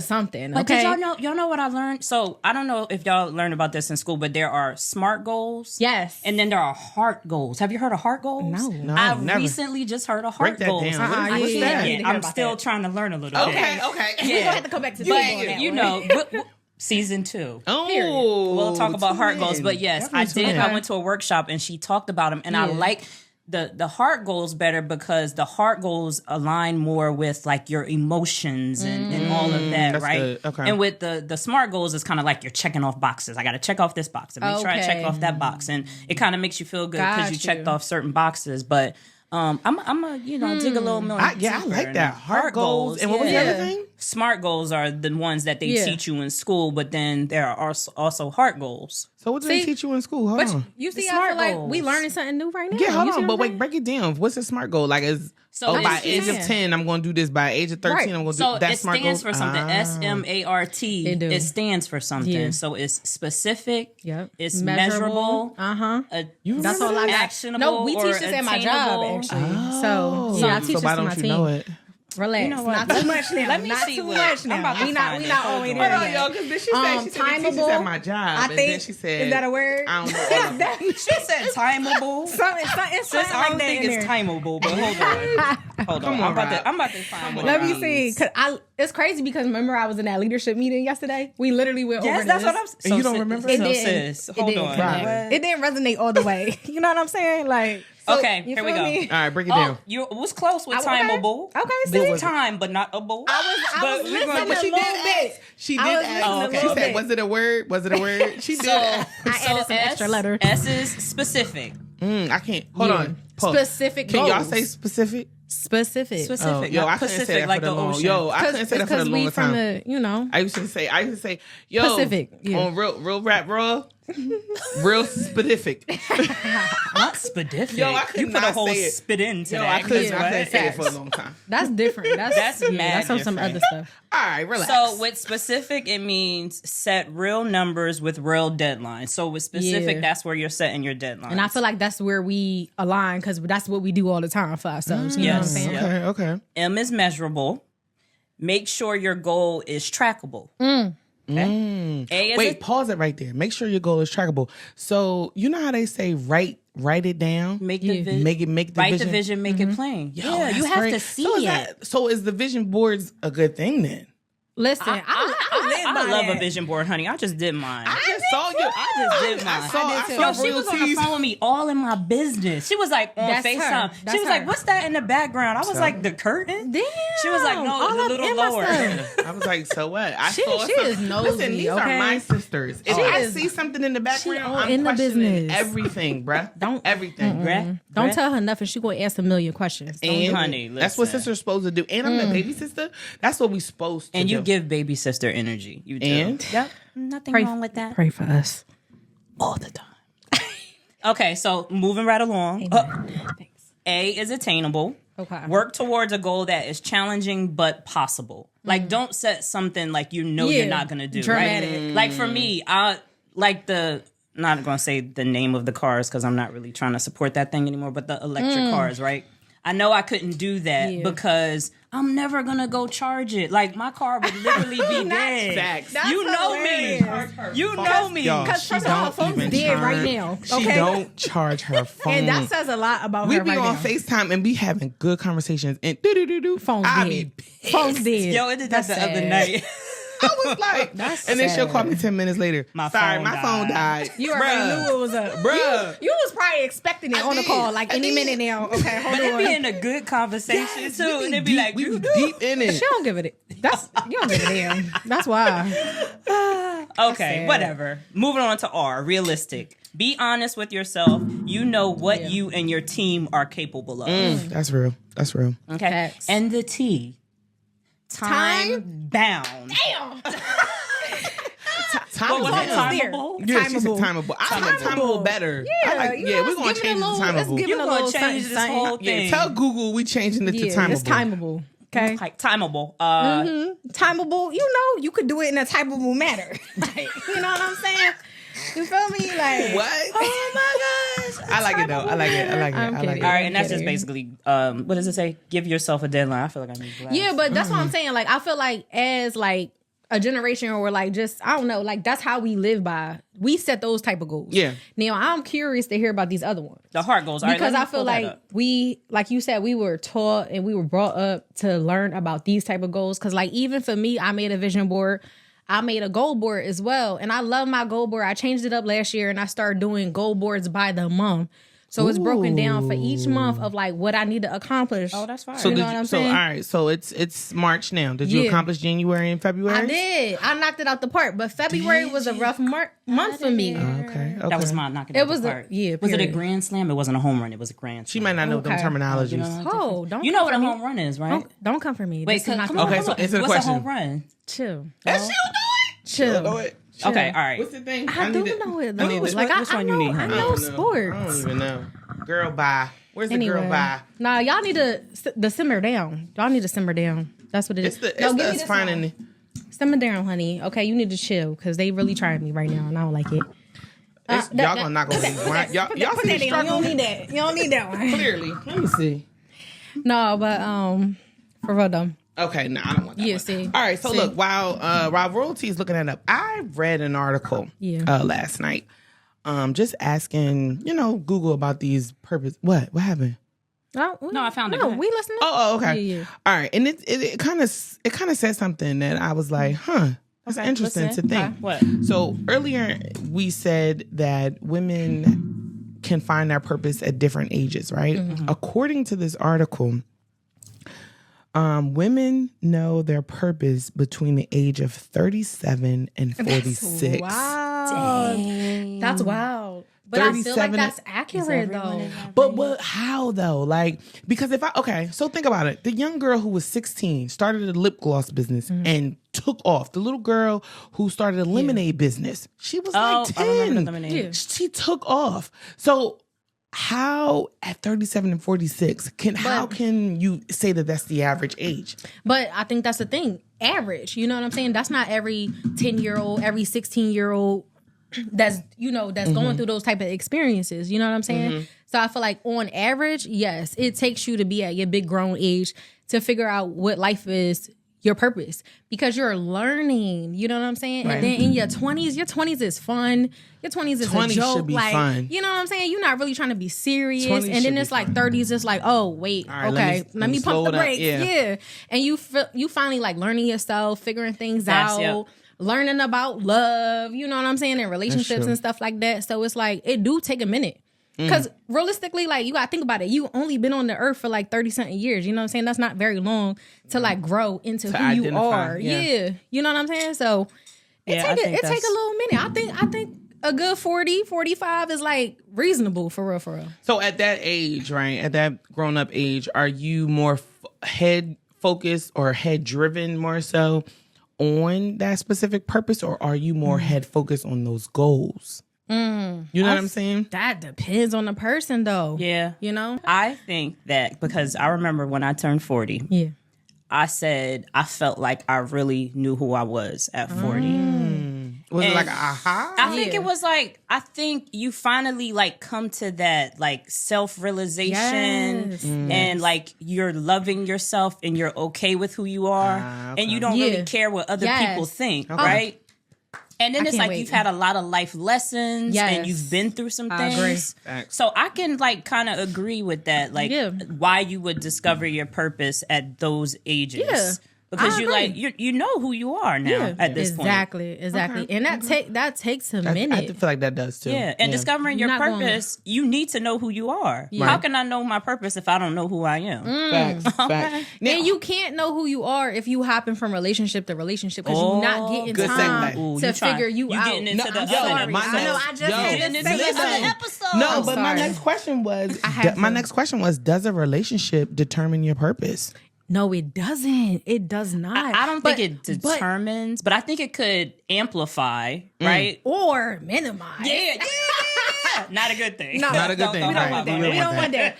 [SPEAKER 3] something.
[SPEAKER 1] But
[SPEAKER 3] okay?
[SPEAKER 1] did y'all know what I learned? So I don't know if y'all learned about this in school, but there are SMART goals.
[SPEAKER 3] Yes.
[SPEAKER 1] And then there are HEART goals. Have you heard of HEART goals?
[SPEAKER 3] No,
[SPEAKER 1] I
[SPEAKER 2] never.
[SPEAKER 1] recently just heard of HEART
[SPEAKER 2] Break that
[SPEAKER 1] goals.
[SPEAKER 2] down.
[SPEAKER 3] What's that?
[SPEAKER 1] I'm still trying to learn a little bit.
[SPEAKER 2] Okay.
[SPEAKER 3] We're gonna have to come back to
[SPEAKER 1] But season 2.
[SPEAKER 2] Oh,
[SPEAKER 1] We'll talk about HEART goals. But yes, I did. I went to a workshop and she talked about them, and I like the heart goals better because the heart goals align more with like your emotions and all of that, right?
[SPEAKER 2] Good. Okay.
[SPEAKER 1] And with the SMART goals, it's kind of like you're checking off boxes. I got to check off this box and make sure I check off that box, and it kind of makes you feel good because you checked off certain boxes. But I'm a dig a little more.
[SPEAKER 2] I like that. Heart goals. And what was the other thing?
[SPEAKER 1] SMART goals are the ones that they teach you in school, but then there are also heart goals.
[SPEAKER 2] So what do they teach you in school? Hold on.
[SPEAKER 3] You see, I feel like we learning something new right now.
[SPEAKER 2] Yeah, hold on. But wait, break it down. What's a SMART goal? Like, by age of 10, I'm going to do this. By age of 13, I'm going to do that. SMART goal.
[SPEAKER 1] It stands for something. SMART. It stands for something. Yeah. So it's specific.
[SPEAKER 3] Yep.
[SPEAKER 1] It's measurable.
[SPEAKER 3] That's all I got.
[SPEAKER 1] Actionable.
[SPEAKER 3] No, we teach this at my job, actually. So I teach this
[SPEAKER 2] why
[SPEAKER 3] to my
[SPEAKER 2] don't you
[SPEAKER 3] team.
[SPEAKER 2] know it?
[SPEAKER 3] Relax.
[SPEAKER 1] You know what?
[SPEAKER 3] Not too much now.
[SPEAKER 1] Let me
[SPEAKER 3] not
[SPEAKER 1] see
[SPEAKER 3] too
[SPEAKER 1] what
[SPEAKER 3] much now.
[SPEAKER 1] I'm about
[SPEAKER 3] We not all the way there.
[SPEAKER 2] Hold on, y'all, because she said they teach this at my job.
[SPEAKER 3] I
[SPEAKER 2] and
[SPEAKER 3] think
[SPEAKER 2] then she said,
[SPEAKER 3] is that a word?
[SPEAKER 2] I don't know.
[SPEAKER 1] She said timeable.
[SPEAKER 3] Something
[SPEAKER 1] I
[SPEAKER 3] like
[SPEAKER 1] don't
[SPEAKER 3] that
[SPEAKER 1] think
[SPEAKER 3] in
[SPEAKER 1] it's
[SPEAKER 3] there.
[SPEAKER 1] timeable, but hold on. I'm about to find one.
[SPEAKER 3] Let me see. Cause it's crazy because remember I was in that leadership meeting yesterday. We literally went over this.
[SPEAKER 1] Yes, that's what I'm saying.
[SPEAKER 2] And you don't remember?
[SPEAKER 1] Sis, hold on.
[SPEAKER 3] It didn't resonate all the way. You know what I'm saying? Like, so,
[SPEAKER 1] okay, here we go.
[SPEAKER 2] All right, break it down.
[SPEAKER 1] You was close with timeable.
[SPEAKER 3] Okay,
[SPEAKER 1] Big time, but not able.
[SPEAKER 3] I was listening a little bit.
[SPEAKER 2] She did ask. She said, "Was it a word? Was it a word?" She did.
[SPEAKER 3] I added some extra letters.
[SPEAKER 1] S is specific.
[SPEAKER 2] I can't. Hold on. Pause.
[SPEAKER 3] Specific.
[SPEAKER 2] Can y'all
[SPEAKER 3] goals.
[SPEAKER 2] say specific?
[SPEAKER 3] Specific.
[SPEAKER 2] Yo, I couldn't say that
[SPEAKER 1] like
[SPEAKER 2] for the
[SPEAKER 1] the
[SPEAKER 2] long.
[SPEAKER 1] ocean.
[SPEAKER 2] Yo, I couldn't say that for the long time. I used to say, yo,
[SPEAKER 3] Pacific,
[SPEAKER 2] on real rap, real specific.
[SPEAKER 1] Not specific.
[SPEAKER 2] Yo, I could
[SPEAKER 1] you put
[SPEAKER 2] not
[SPEAKER 1] a whole
[SPEAKER 2] say it.
[SPEAKER 1] spit into
[SPEAKER 2] Yo,
[SPEAKER 1] that.
[SPEAKER 2] I couldn't say it for a long time.
[SPEAKER 3] That's different. That's
[SPEAKER 1] mad
[SPEAKER 3] That's some other stuff.
[SPEAKER 2] All right, relax.
[SPEAKER 1] So with specific, it means set real numbers with real deadlines. So with specific, that's where you're setting your deadlines.
[SPEAKER 3] And I feel like that's where we align because that's what we do all the time for ourselves. You know what I'm saying?
[SPEAKER 2] Okay.
[SPEAKER 1] M is measurable. Make sure your goal is trackable. Okay? A is
[SPEAKER 2] Wait, pause it right there. Make sure your goal is trackable. So you know how they say write it down,
[SPEAKER 1] make the vision,
[SPEAKER 2] make the
[SPEAKER 1] write
[SPEAKER 2] vision.
[SPEAKER 1] the vision, make it plain.
[SPEAKER 2] Yo,
[SPEAKER 1] you have to see it.
[SPEAKER 2] So is the vision boards a good thing then?
[SPEAKER 3] Listen, I
[SPEAKER 1] love a vision board, honey. I just did mine.
[SPEAKER 2] I just saw
[SPEAKER 1] mine.
[SPEAKER 2] I saw
[SPEAKER 1] Yo, she was on the phone with me all in my business. She was like on FaceTime. She was like, "What's that in the background?" I was like, "The curtain."
[SPEAKER 3] Damn.
[SPEAKER 1] She was like, "No, it's a little lower."
[SPEAKER 2] I was like, "So what?"
[SPEAKER 3] She is nosy.
[SPEAKER 2] Listen, these are my sisters. If I see something in the background, I'm
[SPEAKER 3] in the
[SPEAKER 2] questioning
[SPEAKER 3] business.
[SPEAKER 2] everything, bruh.
[SPEAKER 1] Everything, bruh.
[SPEAKER 3] Don't tell her nothing. She gonna ask a million questions.
[SPEAKER 2] And
[SPEAKER 1] honey,
[SPEAKER 2] that's what sisters supposed to do. And I'm the baby sister. That's what we supposed to do.
[SPEAKER 1] And you give baby sister energy. You do.
[SPEAKER 2] And
[SPEAKER 1] yep, nothing wrong with that.
[SPEAKER 3] Pray for us
[SPEAKER 1] all the time. Okay, so moving right along.
[SPEAKER 3] Thanks.
[SPEAKER 1] A is attainable.
[SPEAKER 3] Okay.
[SPEAKER 1] Work towards a goal that is challenging but possible. Like, don't set something like you're not gonna do.
[SPEAKER 3] Dramatic.
[SPEAKER 1] Right? Like for me, I like not gonna say the name of the cars because I'm not really trying to support that thing anymore. But the electric cars, right? I know I couldn't do that because I'm never gonna go charge it. Like my car would literally be dead.
[SPEAKER 2] Facts.
[SPEAKER 1] You know me. You know me.
[SPEAKER 3] Because first of all, her phone's dead right now.
[SPEAKER 2] She don't charge her phone.
[SPEAKER 3] And that says a lot about
[SPEAKER 2] we
[SPEAKER 3] her
[SPEAKER 2] be
[SPEAKER 3] right
[SPEAKER 2] on
[SPEAKER 3] now.
[SPEAKER 2] FaceTime and be having good conversations and
[SPEAKER 3] Phone's dead. Phone's dead.
[SPEAKER 1] Yo, it did that the other night.
[SPEAKER 2] I was like, and then she'll call me 10 minutes later. My phone died.
[SPEAKER 3] You already knew it was up.
[SPEAKER 2] Bruh.
[SPEAKER 3] You was probably expecting it on the call, like any minute now. Okay, hold
[SPEAKER 1] But
[SPEAKER 3] on.
[SPEAKER 1] it be in a good conversation too. And it be like,
[SPEAKER 2] we be deep in it.
[SPEAKER 3] She don't give it. You don't give a damn. That's why.
[SPEAKER 1] Okay, whatever. Moving on to R, realistic. Be honest with yourself. You know what you and your team are capable of.
[SPEAKER 2] That's real.
[SPEAKER 1] Okay.
[SPEAKER 3] Facts.
[SPEAKER 1] And the T. Time bound.
[SPEAKER 3] Damn.
[SPEAKER 2] Time
[SPEAKER 1] was it timeable?
[SPEAKER 2] Yeah, she said timeable. I like timeable better. We're going to change it to timeable.
[SPEAKER 1] You're going to change this whole thing.
[SPEAKER 2] Tell Google we changing it to timeable.
[SPEAKER 3] It's timeable. Okay.
[SPEAKER 1] Like timeable.
[SPEAKER 3] Timeable. You know, you could do it in a timeable manner. Like, you know what I'm saying? You feel me? Like
[SPEAKER 2] what?
[SPEAKER 3] Oh my gosh!
[SPEAKER 2] I like it though. I like it.
[SPEAKER 1] All right, and that's just basically what does it say? Give yourself a deadline. I feel like I need glasses.
[SPEAKER 3] Yeah, but that's what I'm saying. Like I feel like as like a generation or like just I don't know, like that's how we live by. We set those type of goals.
[SPEAKER 2] Yeah.
[SPEAKER 3] Now I'm curious to hear about these other ones.
[SPEAKER 1] The heart goals.
[SPEAKER 3] Because I feel like we, like you said, we were taught and we were brought up to learn about these type of goals. Because like even for me, I made a vision board. I made a goal board as well. And I love my goal board. I changed it up last year and I started doing goal boards by the month. So it's broken down for each month of like what I need to accomplish.
[SPEAKER 1] Oh, that's fine.
[SPEAKER 2] So
[SPEAKER 3] you know what I'm saying?
[SPEAKER 2] all right. So it's March now. Did you accomplish January and February?
[SPEAKER 3] I did. I knocked it out the park, but February was a rough month for me.
[SPEAKER 2] Okay.
[SPEAKER 1] That was my knocking out the park. Was it a grand slam? It wasn't a home run. It was a grand slam.
[SPEAKER 2] She might not know them terminologies.
[SPEAKER 3] Don't
[SPEAKER 1] you know what a home run is, right?
[SPEAKER 3] Don't come for me.
[SPEAKER 1] Wait, come on.
[SPEAKER 2] Okay, so answer the
[SPEAKER 1] What's
[SPEAKER 2] question.
[SPEAKER 1] a home run?
[SPEAKER 3] Chill.
[SPEAKER 2] And she'll do it.
[SPEAKER 3] Chill.
[SPEAKER 2] She'll do it.
[SPEAKER 1] Okay, all right.
[SPEAKER 2] What's the thing?
[SPEAKER 3] I do know it though.
[SPEAKER 1] Which
[SPEAKER 3] Like
[SPEAKER 1] one
[SPEAKER 3] I
[SPEAKER 1] you need,
[SPEAKER 3] know
[SPEAKER 1] honey?
[SPEAKER 3] sports.
[SPEAKER 2] I don't even know. Girl, bye. Where's the girl, bye?
[SPEAKER 3] Nah, y'all need to simmer down. Y'all need to simmer down. That's what it is.
[SPEAKER 2] It's fine in the...
[SPEAKER 3] Simmer down, honey. Okay, you need to chill because they really trying me right now, and I don't like it.
[SPEAKER 2] Y'all gonna knock over these wine. Y'all
[SPEAKER 3] Put
[SPEAKER 2] see
[SPEAKER 3] that down. You don't need that. You don't need that one.
[SPEAKER 2] Clearly. Let me see.
[SPEAKER 3] No, but for real though.
[SPEAKER 2] Okay, no, I don't want that.
[SPEAKER 3] Yeah,
[SPEAKER 2] one.
[SPEAKER 3] see.
[SPEAKER 2] All right, so look, while royalty is looking that up, I read an article last night, just asking, Google about these purpose. What happened?
[SPEAKER 3] No,
[SPEAKER 1] I found it.
[SPEAKER 3] No, we listening.
[SPEAKER 2] Oh, okay.
[SPEAKER 3] Yeah.
[SPEAKER 2] All right, and it kind of said something that I was like, that's interesting to think.
[SPEAKER 1] Okay. What?
[SPEAKER 2] So earlier we said that women can find their purpose at different ages, right? Mm-hmm. According to this article, women know their purpose between the age of 37 and 46.
[SPEAKER 3] Wow. Dang. That's wild. But I feel like that's accurate though.
[SPEAKER 2] But how though? Like, because so think about it. The young girl who was 16 started a lip gloss business and took off. The little girl who started a lemonade business, she was like 10.
[SPEAKER 1] Yeah.
[SPEAKER 2] She took off. So how at 37 and 46 how can you say that that's the average age?
[SPEAKER 3] But I think that's the thing. Average. You know what I'm saying? That's not every 10-year-old, every 16-year-old that's going through those type of experiences. You know what I'm saying? Mm-hmm. So I feel like on average, yes, it takes you to be at your big grown age to figure out what life is, your purpose, because you're learning. You know what I'm saying? Right. And then in your 20s is fun. Your 20s is a joke.
[SPEAKER 2] Should be
[SPEAKER 3] like
[SPEAKER 2] fun.
[SPEAKER 3] You know what I'm saying? You're not really trying to be serious. And then it's like 30s, it's like, oh wait, right, okay, let me pump the brakes. Yeah. And you finally like learning yourself, figuring things out. Yep. Learning about love, you know what I'm saying, and relationships and stuff like that. So it's like, it do take a minute. Because realistically, like, you got to think about it. You only been on the earth for like 30-something years. You know what I'm saying? That's not very long to like grow into who you are. Yeah. You know what I'm saying? So it take a little minute. I think a good 40, 45 is like reasonable for real.
[SPEAKER 2] So at that age, right, at that grown up age, are you more head focused or head driven more so on that specific purpose, or are you more head focused on those goals? You know what I'm saying?
[SPEAKER 3] That depends on the person though.
[SPEAKER 1] Yeah.
[SPEAKER 3] You know?
[SPEAKER 1] I think that because I remember when I turned 40, I said I felt like I really knew who I was at 40.
[SPEAKER 2] Was it like aha?
[SPEAKER 1] I think it was like, I think you finally like come to that like self-realization and like you're loving yourself and you're okay with who you are and you don't really care what other people think, right? And then it's like you've had a lot of life lessons and you've been through some things. So I can like kind of agree with that, like why you would discover your purpose at those ages. Yeah. Because you know who you are now at this point.
[SPEAKER 3] Exactly. Okay. And that takes a minute.
[SPEAKER 2] I feel like that does too.
[SPEAKER 1] Yeah, and discovering your purpose, you need to know who you are. Yeah. How can I know my purpose if I don't know who I am?
[SPEAKER 2] Facts.
[SPEAKER 3] Now, and you can't know who you are if you hopping from relationship to relationship because you're not getting time to figure you out.
[SPEAKER 1] Getting into the other episode.
[SPEAKER 2] No, but my next question was, does a relationship determine your purpose?
[SPEAKER 3] No, it doesn't. It does not.
[SPEAKER 1] I don't think it determines, but I think it could amplify, right?
[SPEAKER 3] Or minimize.
[SPEAKER 1] Yeah. Not a good thing.
[SPEAKER 2] No, not a good thing.
[SPEAKER 3] We don't want that. We don't want that.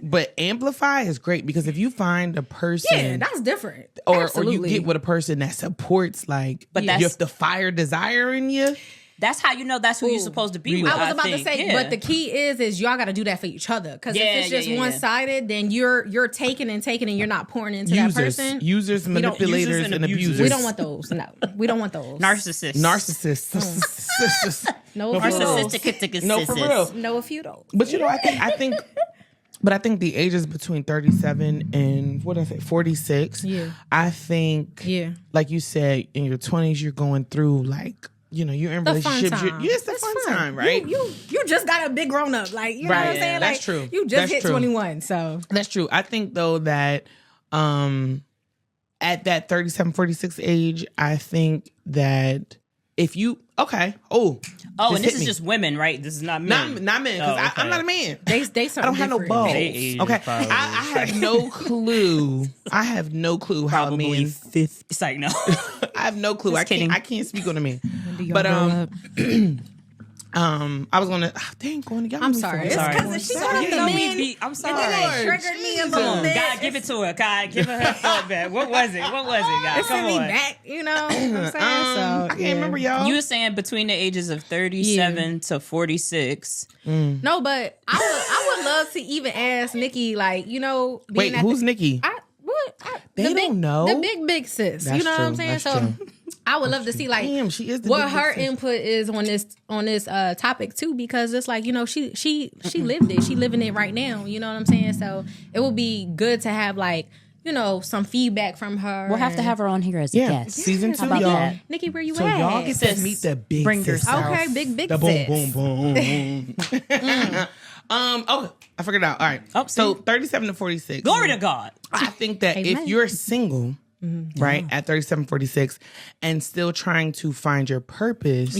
[SPEAKER 2] But amplify is great because if you find a person,
[SPEAKER 3] that's different.
[SPEAKER 2] Or you get with a person that supports like, the fire desire in you.
[SPEAKER 1] That's how you know that's who you're supposed to be with.
[SPEAKER 3] I was about to say, but the key is y'all got to do that for each other. Because if it's just one-sided, then you're taking and you're not pouring into that person.
[SPEAKER 2] Users, manipulators, and abusers.
[SPEAKER 3] We don't want those. No, we don't want those.
[SPEAKER 1] Narcissists.
[SPEAKER 3] No,
[SPEAKER 1] narcissistic.
[SPEAKER 2] No, for real.
[SPEAKER 3] No, a few those.
[SPEAKER 2] But I think the ages between 37 and 46. Yeah. I think, like you said, in your 20s, you're going through like you're in
[SPEAKER 3] The fun
[SPEAKER 2] relationships.
[SPEAKER 3] time.
[SPEAKER 2] It's the fun time, right?
[SPEAKER 3] You just got a big grown up. Like, you know what I'm saying?
[SPEAKER 2] That's
[SPEAKER 3] like,
[SPEAKER 2] true.
[SPEAKER 3] You just
[SPEAKER 2] That's
[SPEAKER 3] hit
[SPEAKER 2] true.
[SPEAKER 3] 21, so.
[SPEAKER 2] That's true. I think, though, that at that 37, 46 age, I think that if you... Okay.
[SPEAKER 1] And this is just women, right? This is not men.
[SPEAKER 2] Not men, because I'm not a man.
[SPEAKER 3] They
[SPEAKER 2] I don't have no balls. Okay. I have no clue. I have no clue how a man...
[SPEAKER 1] 50. It's like, no.
[SPEAKER 2] I have no clue.
[SPEAKER 1] Just kidding.
[SPEAKER 2] I can't speak on a man. But I was gonna. Going to.
[SPEAKER 3] I'm sorry. It's because she got the men.
[SPEAKER 1] I'm sorry.
[SPEAKER 3] It triggered me a little bit.
[SPEAKER 1] God, give it to her. God, give her thought back. What was it? God,
[SPEAKER 3] It sent me back. You know what I'm saying? So
[SPEAKER 2] I can't remember, y'all.
[SPEAKER 1] You were saying between the ages of 37 to 46.
[SPEAKER 3] No, but I would love to even ask Nikki, like,
[SPEAKER 2] Wait, who's Nikki? They don't know.
[SPEAKER 3] The big sis.
[SPEAKER 2] That's
[SPEAKER 3] you know
[SPEAKER 2] true.
[SPEAKER 3] what I'm saying?
[SPEAKER 2] That's
[SPEAKER 3] So
[SPEAKER 2] true.
[SPEAKER 3] I would love to see, like,
[SPEAKER 2] Damn, she is the
[SPEAKER 3] what
[SPEAKER 2] big
[SPEAKER 3] her
[SPEAKER 2] sis.
[SPEAKER 3] input is on this topic too, because it's like, she lived it. She living it right now. You know what I'm saying? So it would be good to have, like, some feedback from her.
[SPEAKER 1] We'll have to have her on here as a guest.
[SPEAKER 2] Season 2,
[SPEAKER 1] How about
[SPEAKER 2] y'all.
[SPEAKER 1] that?
[SPEAKER 3] Nikki, where you
[SPEAKER 2] So
[SPEAKER 3] at?
[SPEAKER 2] y'all get to meet the big
[SPEAKER 1] Bring
[SPEAKER 2] sis.
[SPEAKER 1] yourself.
[SPEAKER 3] Okay, big
[SPEAKER 2] The
[SPEAKER 3] sis.
[SPEAKER 2] boom, boom, boom. Okay, I figured it out. All right.
[SPEAKER 1] Oh,
[SPEAKER 2] So 37 to 46.
[SPEAKER 1] Glory to God.
[SPEAKER 2] I think that if
[SPEAKER 3] Amen.
[SPEAKER 2] you're single, right, at 37, 46, and still trying to find your purpose,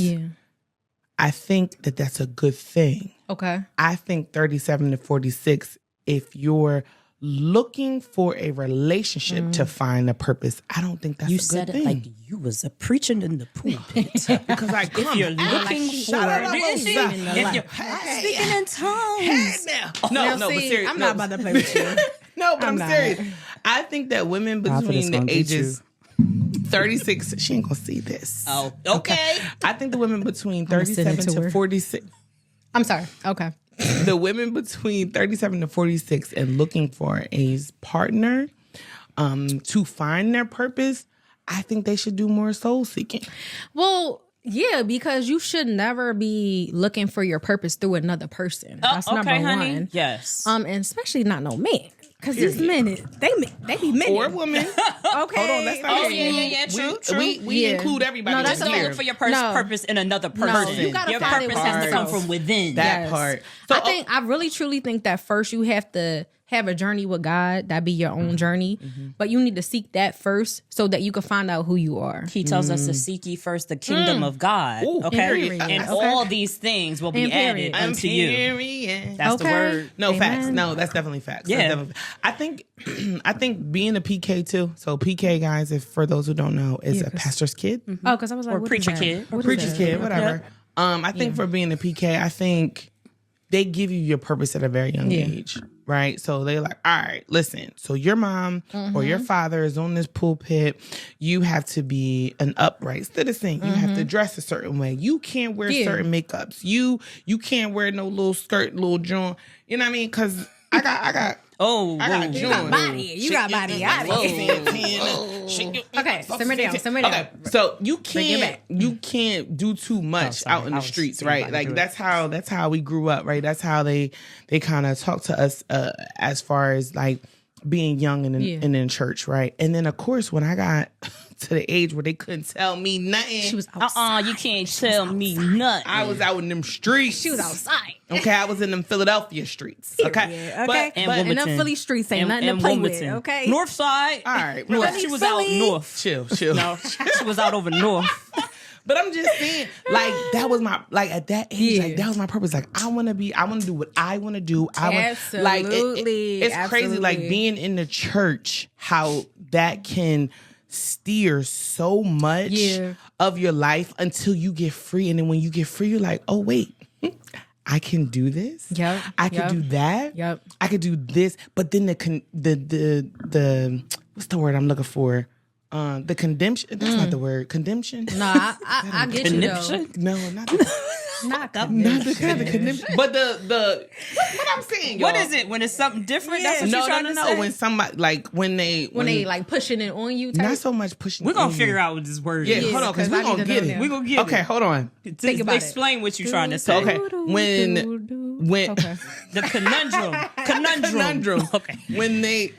[SPEAKER 2] I think that that's a good thing.
[SPEAKER 3] Okay.
[SPEAKER 2] I think 37 to 46, if you're looking for a relationship to find a purpose, I don't think that's
[SPEAKER 1] You
[SPEAKER 2] a good
[SPEAKER 1] said it
[SPEAKER 2] thing.
[SPEAKER 1] like you was a preaching in the pulpit.
[SPEAKER 2] Because
[SPEAKER 1] if you're looking for speaking in tongues.
[SPEAKER 2] No,
[SPEAKER 3] Now,
[SPEAKER 2] but
[SPEAKER 3] see,
[SPEAKER 2] seriously.
[SPEAKER 3] I'm not about to play with you.
[SPEAKER 2] No, but I'm
[SPEAKER 3] not.
[SPEAKER 2] serious. I think that women between the ages 36, she ain't gonna see this.
[SPEAKER 1] Oh, okay.
[SPEAKER 2] I think the women between
[SPEAKER 3] send it
[SPEAKER 2] 37
[SPEAKER 3] to
[SPEAKER 2] to
[SPEAKER 3] her.
[SPEAKER 2] 46,
[SPEAKER 3] I'm sorry. Okay.
[SPEAKER 2] the women between 37 to 46 and looking for a partner to find their purpose, I think they should do more soul seeking.
[SPEAKER 3] Well, yeah, because you should never be looking for your purpose through another person. That's number
[SPEAKER 1] honey.
[SPEAKER 3] one.
[SPEAKER 1] Yes.
[SPEAKER 3] And especially not no man. Because these men, they be men.
[SPEAKER 2] Or women.
[SPEAKER 3] Okay.
[SPEAKER 2] Hold on, that's not
[SPEAKER 1] yeah. True.
[SPEAKER 2] We include everybody.
[SPEAKER 3] No,
[SPEAKER 1] Just
[SPEAKER 3] that's
[SPEAKER 1] don't
[SPEAKER 3] clear.
[SPEAKER 1] look for your
[SPEAKER 3] No.
[SPEAKER 1] purpose in another person.
[SPEAKER 3] you gotta
[SPEAKER 1] your
[SPEAKER 3] find it
[SPEAKER 1] purpose has to come
[SPEAKER 3] yourself.
[SPEAKER 1] from within.
[SPEAKER 2] That
[SPEAKER 3] Yes.
[SPEAKER 2] part. So,
[SPEAKER 3] I really truly think that first you have to have a journey with God. That be your own journey. But you need to seek that first so that you can find out who you are.
[SPEAKER 1] He tells us to seek ye first the kingdom of God.
[SPEAKER 2] Ooh,
[SPEAKER 1] okay.
[SPEAKER 2] period.
[SPEAKER 1] And
[SPEAKER 3] Okay.
[SPEAKER 1] all these things will be
[SPEAKER 3] And period.
[SPEAKER 1] added unto you.
[SPEAKER 2] Period.
[SPEAKER 1] That's the
[SPEAKER 3] Okay.
[SPEAKER 1] word.
[SPEAKER 2] No,
[SPEAKER 3] Amen.
[SPEAKER 2] facts. No, that's definitely facts.
[SPEAKER 1] Yeah.
[SPEAKER 2] That's definitely, I think being a PK too. So PK, guys, if for those who don't know, is a pastor's kid.
[SPEAKER 3] Oh, because I was like,
[SPEAKER 1] Or
[SPEAKER 3] what
[SPEAKER 1] preacher
[SPEAKER 3] is that?
[SPEAKER 1] kid.
[SPEAKER 3] What is
[SPEAKER 2] Preacher's
[SPEAKER 3] that?
[SPEAKER 2] kid, whatever. I think for being a PK, I think they give you your purpose at a very young age, right? So they're like, all right, listen. So your mom or your father is on this pulpit. You have to be an upright citizen. You have to dress a certain way. You can't wear certain makeups. You can't wear no little skirt, little joint. You know what I mean? Because I got.
[SPEAKER 1] Oh,
[SPEAKER 2] I got
[SPEAKER 3] You got body. You got body out of here. Okay, simmer down.
[SPEAKER 2] Okay, so you
[SPEAKER 3] it
[SPEAKER 2] can't
[SPEAKER 3] back.
[SPEAKER 2] you can't do too much out in the streets, right? Like that's how we grew up, right? That's how they kind of talk to us as far as like being young and in church, right? And then of course when I got to the age where they couldn't tell me nothing,
[SPEAKER 3] She was outside.
[SPEAKER 1] you can't tell me nothing.
[SPEAKER 2] I was out in them streets.
[SPEAKER 3] She was outside.
[SPEAKER 2] Okay, I was in them Philadelphia streets. Okay,
[SPEAKER 3] Yeah, okay.
[SPEAKER 1] And
[SPEAKER 3] But in them
[SPEAKER 1] Wilmington.
[SPEAKER 3] Philly streets ain't nothing to
[SPEAKER 1] and
[SPEAKER 3] play
[SPEAKER 1] Wilmington.
[SPEAKER 3] with, okay?
[SPEAKER 1] North side.
[SPEAKER 2] all right,
[SPEAKER 1] North.
[SPEAKER 2] relax.
[SPEAKER 1] She was
[SPEAKER 3] Philly.
[SPEAKER 1] out north.
[SPEAKER 2] chill.
[SPEAKER 1] No, she was out over north.
[SPEAKER 2] But I'm just saying, like that was my at that age, like that was my purpose. Like I want to do what I want to do.
[SPEAKER 3] Absolutely.
[SPEAKER 2] It's crazy, like being in the church, how that can steer so much of your life until you get free, and then when you get free, you're like, oh wait, I can do this.
[SPEAKER 3] Yep.
[SPEAKER 2] I can do that.
[SPEAKER 3] Yep.
[SPEAKER 2] I could do this. But then the what's the word I'm looking for? The condemnation. That's not the word. Condemnation.
[SPEAKER 3] No, I get you though.
[SPEAKER 1] Conniption?
[SPEAKER 2] No, not the,
[SPEAKER 3] Not
[SPEAKER 2] not the condemnation. But the what I'm saying, y'all.
[SPEAKER 1] What is it when it's something different? That's what
[SPEAKER 2] No,
[SPEAKER 1] you're trying to
[SPEAKER 2] no.
[SPEAKER 1] say.
[SPEAKER 2] When somebody like when they
[SPEAKER 3] like pushing it on you.
[SPEAKER 2] not so much pushing.
[SPEAKER 1] We're gonna
[SPEAKER 2] on you.
[SPEAKER 1] figure out what this word
[SPEAKER 2] Yeah,
[SPEAKER 1] is.
[SPEAKER 2] hold on, because
[SPEAKER 3] 'cause
[SPEAKER 2] we're
[SPEAKER 3] I
[SPEAKER 2] gonna
[SPEAKER 3] need to
[SPEAKER 2] get
[SPEAKER 3] know
[SPEAKER 2] it.
[SPEAKER 3] now.
[SPEAKER 1] We're gonna get
[SPEAKER 2] Okay, hold on.
[SPEAKER 3] Think about it.
[SPEAKER 1] Explain what you're trying to say.
[SPEAKER 2] Okay, when
[SPEAKER 3] Okay.
[SPEAKER 1] The conundrum. Okay.
[SPEAKER 2] when they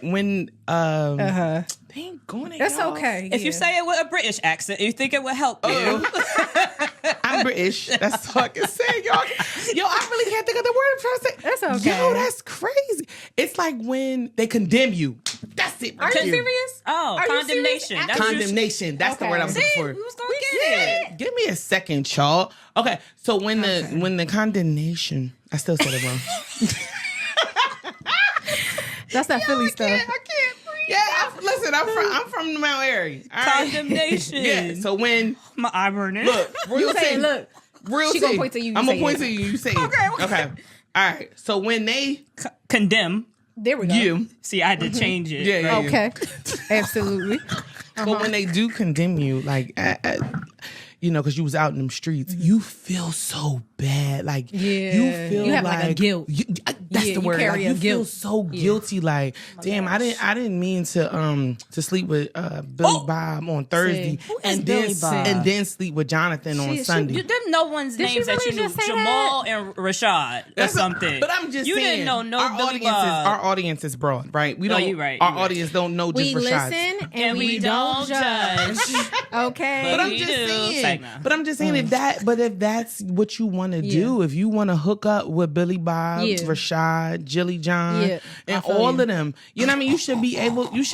[SPEAKER 2] ain't going.
[SPEAKER 3] That's okay.
[SPEAKER 1] If you say it with a British accent, you think it would help you.
[SPEAKER 2] I'm British. That's all I can say, y'all. Yo, I really can't think of the word I'm trying to say.
[SPEAKER 3] That's okay.
[SPEAKER 2] Yo, that's crazy. It's like when they condemn you. That's it.
[SPEAKER 3] Are you serious?
[SPEAKER 1] Oh,
[SPEAKER 3] Are you
[SPEAKER 1] condemnation.
[SPEAKER 3] serious?
[SPEAKER 1] That's
[SPEAKER 2] Condemnation. That's the word I'm looking for.
[SPEAKER 1] we was gonna get it.
[SPEAKER 2] Give me a second, y'all. Okay, so when the condemnation, I still said it wrong.
[SPEAKER 3] That's that Philly stuff.
[SPEAKER 2] I can't breathe. Yeah, listen, I'm from the Mount Airy. All right?
[SPEAKER 1] Condemnation.
[SPEAKER 2] Yeah. So when
[SPEAKER 1] My eye burning.
[SPEAKER 2] look, real
[SPEAKER 3] You saying,
[SPEAKER 2] tea,
[SPEAKER 3] look.
[SPEAKER 2] real
[SPEAKER 3] She
[SPEAKER 2] tea.
[SPEAKER 3] gonna point to you, you
[SPEAKER 2] I'm gonna
[SPEAKER 3] say
[SPEAKER 2] point
[SPEAKER 3] it.
[SPEAKER 2] to you. You say it.
[SPEAKER 1] Okay.
[SPEAKER 2] All right. So when they
[SPEAKER 1] Condemn.
[SPEAKER 3] There we go.
[SPEAKER 2] you,
[SPEAKER 1] See, I had to change it.
[SPEAKER 2] yeah.
[SPEAKER 3] Okay. Absolutely.
[SPEAKER 2] But when they do condemn you, like, because you was out in them streets, you feel so bad. Like, you feel
[SPEAKER 3] You have like a guilt.
[SPEAKER 2] That's
[SPEAKER 3] Yeah,
[SPEAKER 2] the
[SPEAKER 3] you
[SPEAKER 2] word.
[SPEAKER 3] carry
[SPEAKER 2] Like,
[SPEAKER 3] a
[SPEAKER 2] you feel
[SPEAKER 3] guilt.
[SPEAKER 2] so guilty. Like, damn, I didn't mean to sleep with Billy Bob on Thursday,
[SPEAKER 3] Who
[SPEAKER 2] and
[SPEAKER 1] Billy
[SPEAKER 2] then
[SPEAKER 1] Bob?
[SPEAKER 2] and then sleep with Jonathan on Sunday.
[SPEAKER 1] There's no one's
[SPEAKER 3] Did she
[SPEAKER 1] names that
[SPEAKER 3] really
[SPEAKER 1] you knew.
[SPEAKER 3] just say
[SPEAKER 1] Jamal and Rashad or something.
[SPEAKER 2] But I'm just
[SPEAKER 1] you
[SPEAKER 2] saying,
[SPEAKER 1] didn't know no
[SPEAKER 2] our
[SPEAKER 1] Billy Bob.
[SPEAKER 2] Our audience is broad, right? We
[SPEAKER 1] No,
[SPEAKER 2] don't.
[SPEAKER 1] you right,
[SPEAKER 2] Our
[SPEAKER 1] you right.
[SPEAKER 2] audience don't know just
[SPEAKER 3] We
[SPEAKER 2] Rashad.
[SPEAKER 3] listen and
[SPEAKER 1] And
[SPEAKER 3] we don't judge. Okay.
[SPEAKER 2] But I'm
[SPEAKER 1] We
[SPEAKER 2] just
[SPEAKER 1] do.
[SPEAKER 2] saying.
[SPEAKER 1] Segna.
[SPEAKER 2] But I'm just saying if that's what you want to do, if you want to hook up with Billy Bob,
[SPEAKER 3] Yeah.
[SPEAKER 2] Rashad, Jilly John,
[SPEAKER 3] Yeah,
[SPEAKER 2] and
[SPEAKER 3] I feel
[SPEAKER 2] all
[SPEAKER 3] you.
[SPEAKER 2] of them, you know what I mean? You should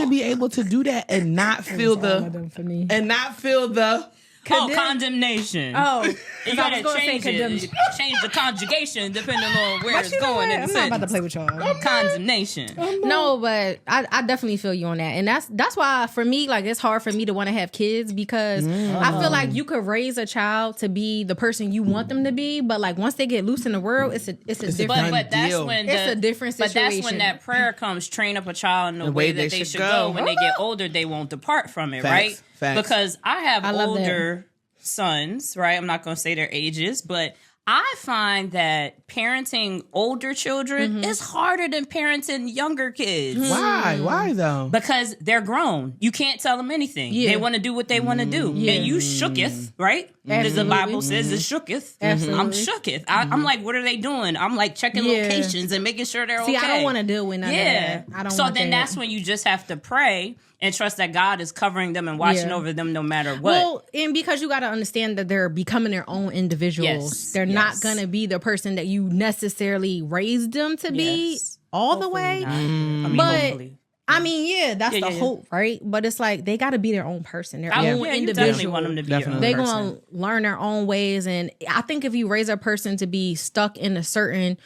[SPEAKER 2] be able to do that and not feel
[SPEAKER 3] all of them for me.
[SPEAKER 1] Condemnation.
[SPEAKER 3] Oh,
[SPEAKER 1] You gotta change it. Change the conjugation depending on where it's
[SPEAKER 3] you know
[SPEAKER 1] going
[SPEAKER 3] what?
[SPEAKER 1] in the
[SPEAKER 3] I'm not about to
[SPEAKER 1] sentence.
[SPEAKER 3] play with y'all.
[SPEAKER 1] Condemnation.
[SPEAKER 3] No, but I definitely feel you on that, and that's why for me, like, it's hard for me to want to have kids because I feel like you could raise a child to be the person you want them to be, but like once they get loose in the world, it's a different.
[SPEAKER 1] But that's
[SPEAKER 2] deal.
[SPEAKER 1] when
[SPEAKER 3] It's a different
[SPEAKER 1] But that's when
[SPEAKER 3] situation.
[SPEAKER 1] that prayer comes: train up a child in the way that they should go. When they get older, they won't depart from it,
[SPEAKER 2] Facts.
[SPEAKER 1] right?
[SPEAKER 2] Facts.
[SPEAKER 1] Because I have
[SPEAKER 3] I love
[SPEAKER 1] older sons, right? I'm not going to say their ages, but I find that parenting older children is harder than parenting younger kids.
[SPEAKER 2] Why though?
[SPEAKER 1] Because they're grown. You can't tell them anything.
[SPEAKER 3] Yeah.
[SPEAKER 1] They want to do what they want to do. And you shooketh, right? As the Bible says, it shooketh.
[SPEAKER 3] Absolutely.
[SPEAKER 1] I'm shooketh. I'm like, what are they doing? I'm like checking
[SPEAKER 3] Yeah.
[SPEAKER 1] locations and making sure they're
[SPEAKER 3] See,
[SPEAKER 1] okay.
[SPEAKER 3] I don't want to deal with none of that. I don't
[SPEAKER 1] So
[SPEAKER 3] want
[SPEAKER 1] then
[SPEAKER 3] that.
[SPEAKER 1] that's when you just have to pray and trust that God is covering them and watching
[SPEAKER 3] Yeah.
[SPEAKER 1] over them no matter what.
[SPEAKER 3] Well, and because you got to understand that they're becoming their own individuals.
[SPEAKER 1] Yes,
[SPEAKER 3] They're
[SPEAKER 1] yes.
[SPEAKER 3] not going to be the person that you necessarily raised them to be
[SPEAKER 1] Yes.
[SPEAKER 3] all the way.
[SPEAKER 1] I mean,
[SPEAKER 3] But
[SPEAKER 1] hopefully.
[SPEAKER 3] I mean, yeah, that's
[SPEAKER 1] Yeah,
[SPEAKER 3] the
[SPEAKER 1] yeah.
[SPEAKER 3] hope, right? But it's like they got to be their own person, their
[SPEAKER 1] I
[SPEAKER 3] own
[SPEAKER 1] you
[SPEAKER 3] individual.
[SPEAKER 1] definitely want them to be
[SPEAKER 2] Definitely.
[SPEAKER 1] your
[SPEAKER 3] They're
[SPEAKER 1] own person.
[SPEAKER 3] going to learn their own ways. And I think if you raise a person to be stuck in a certain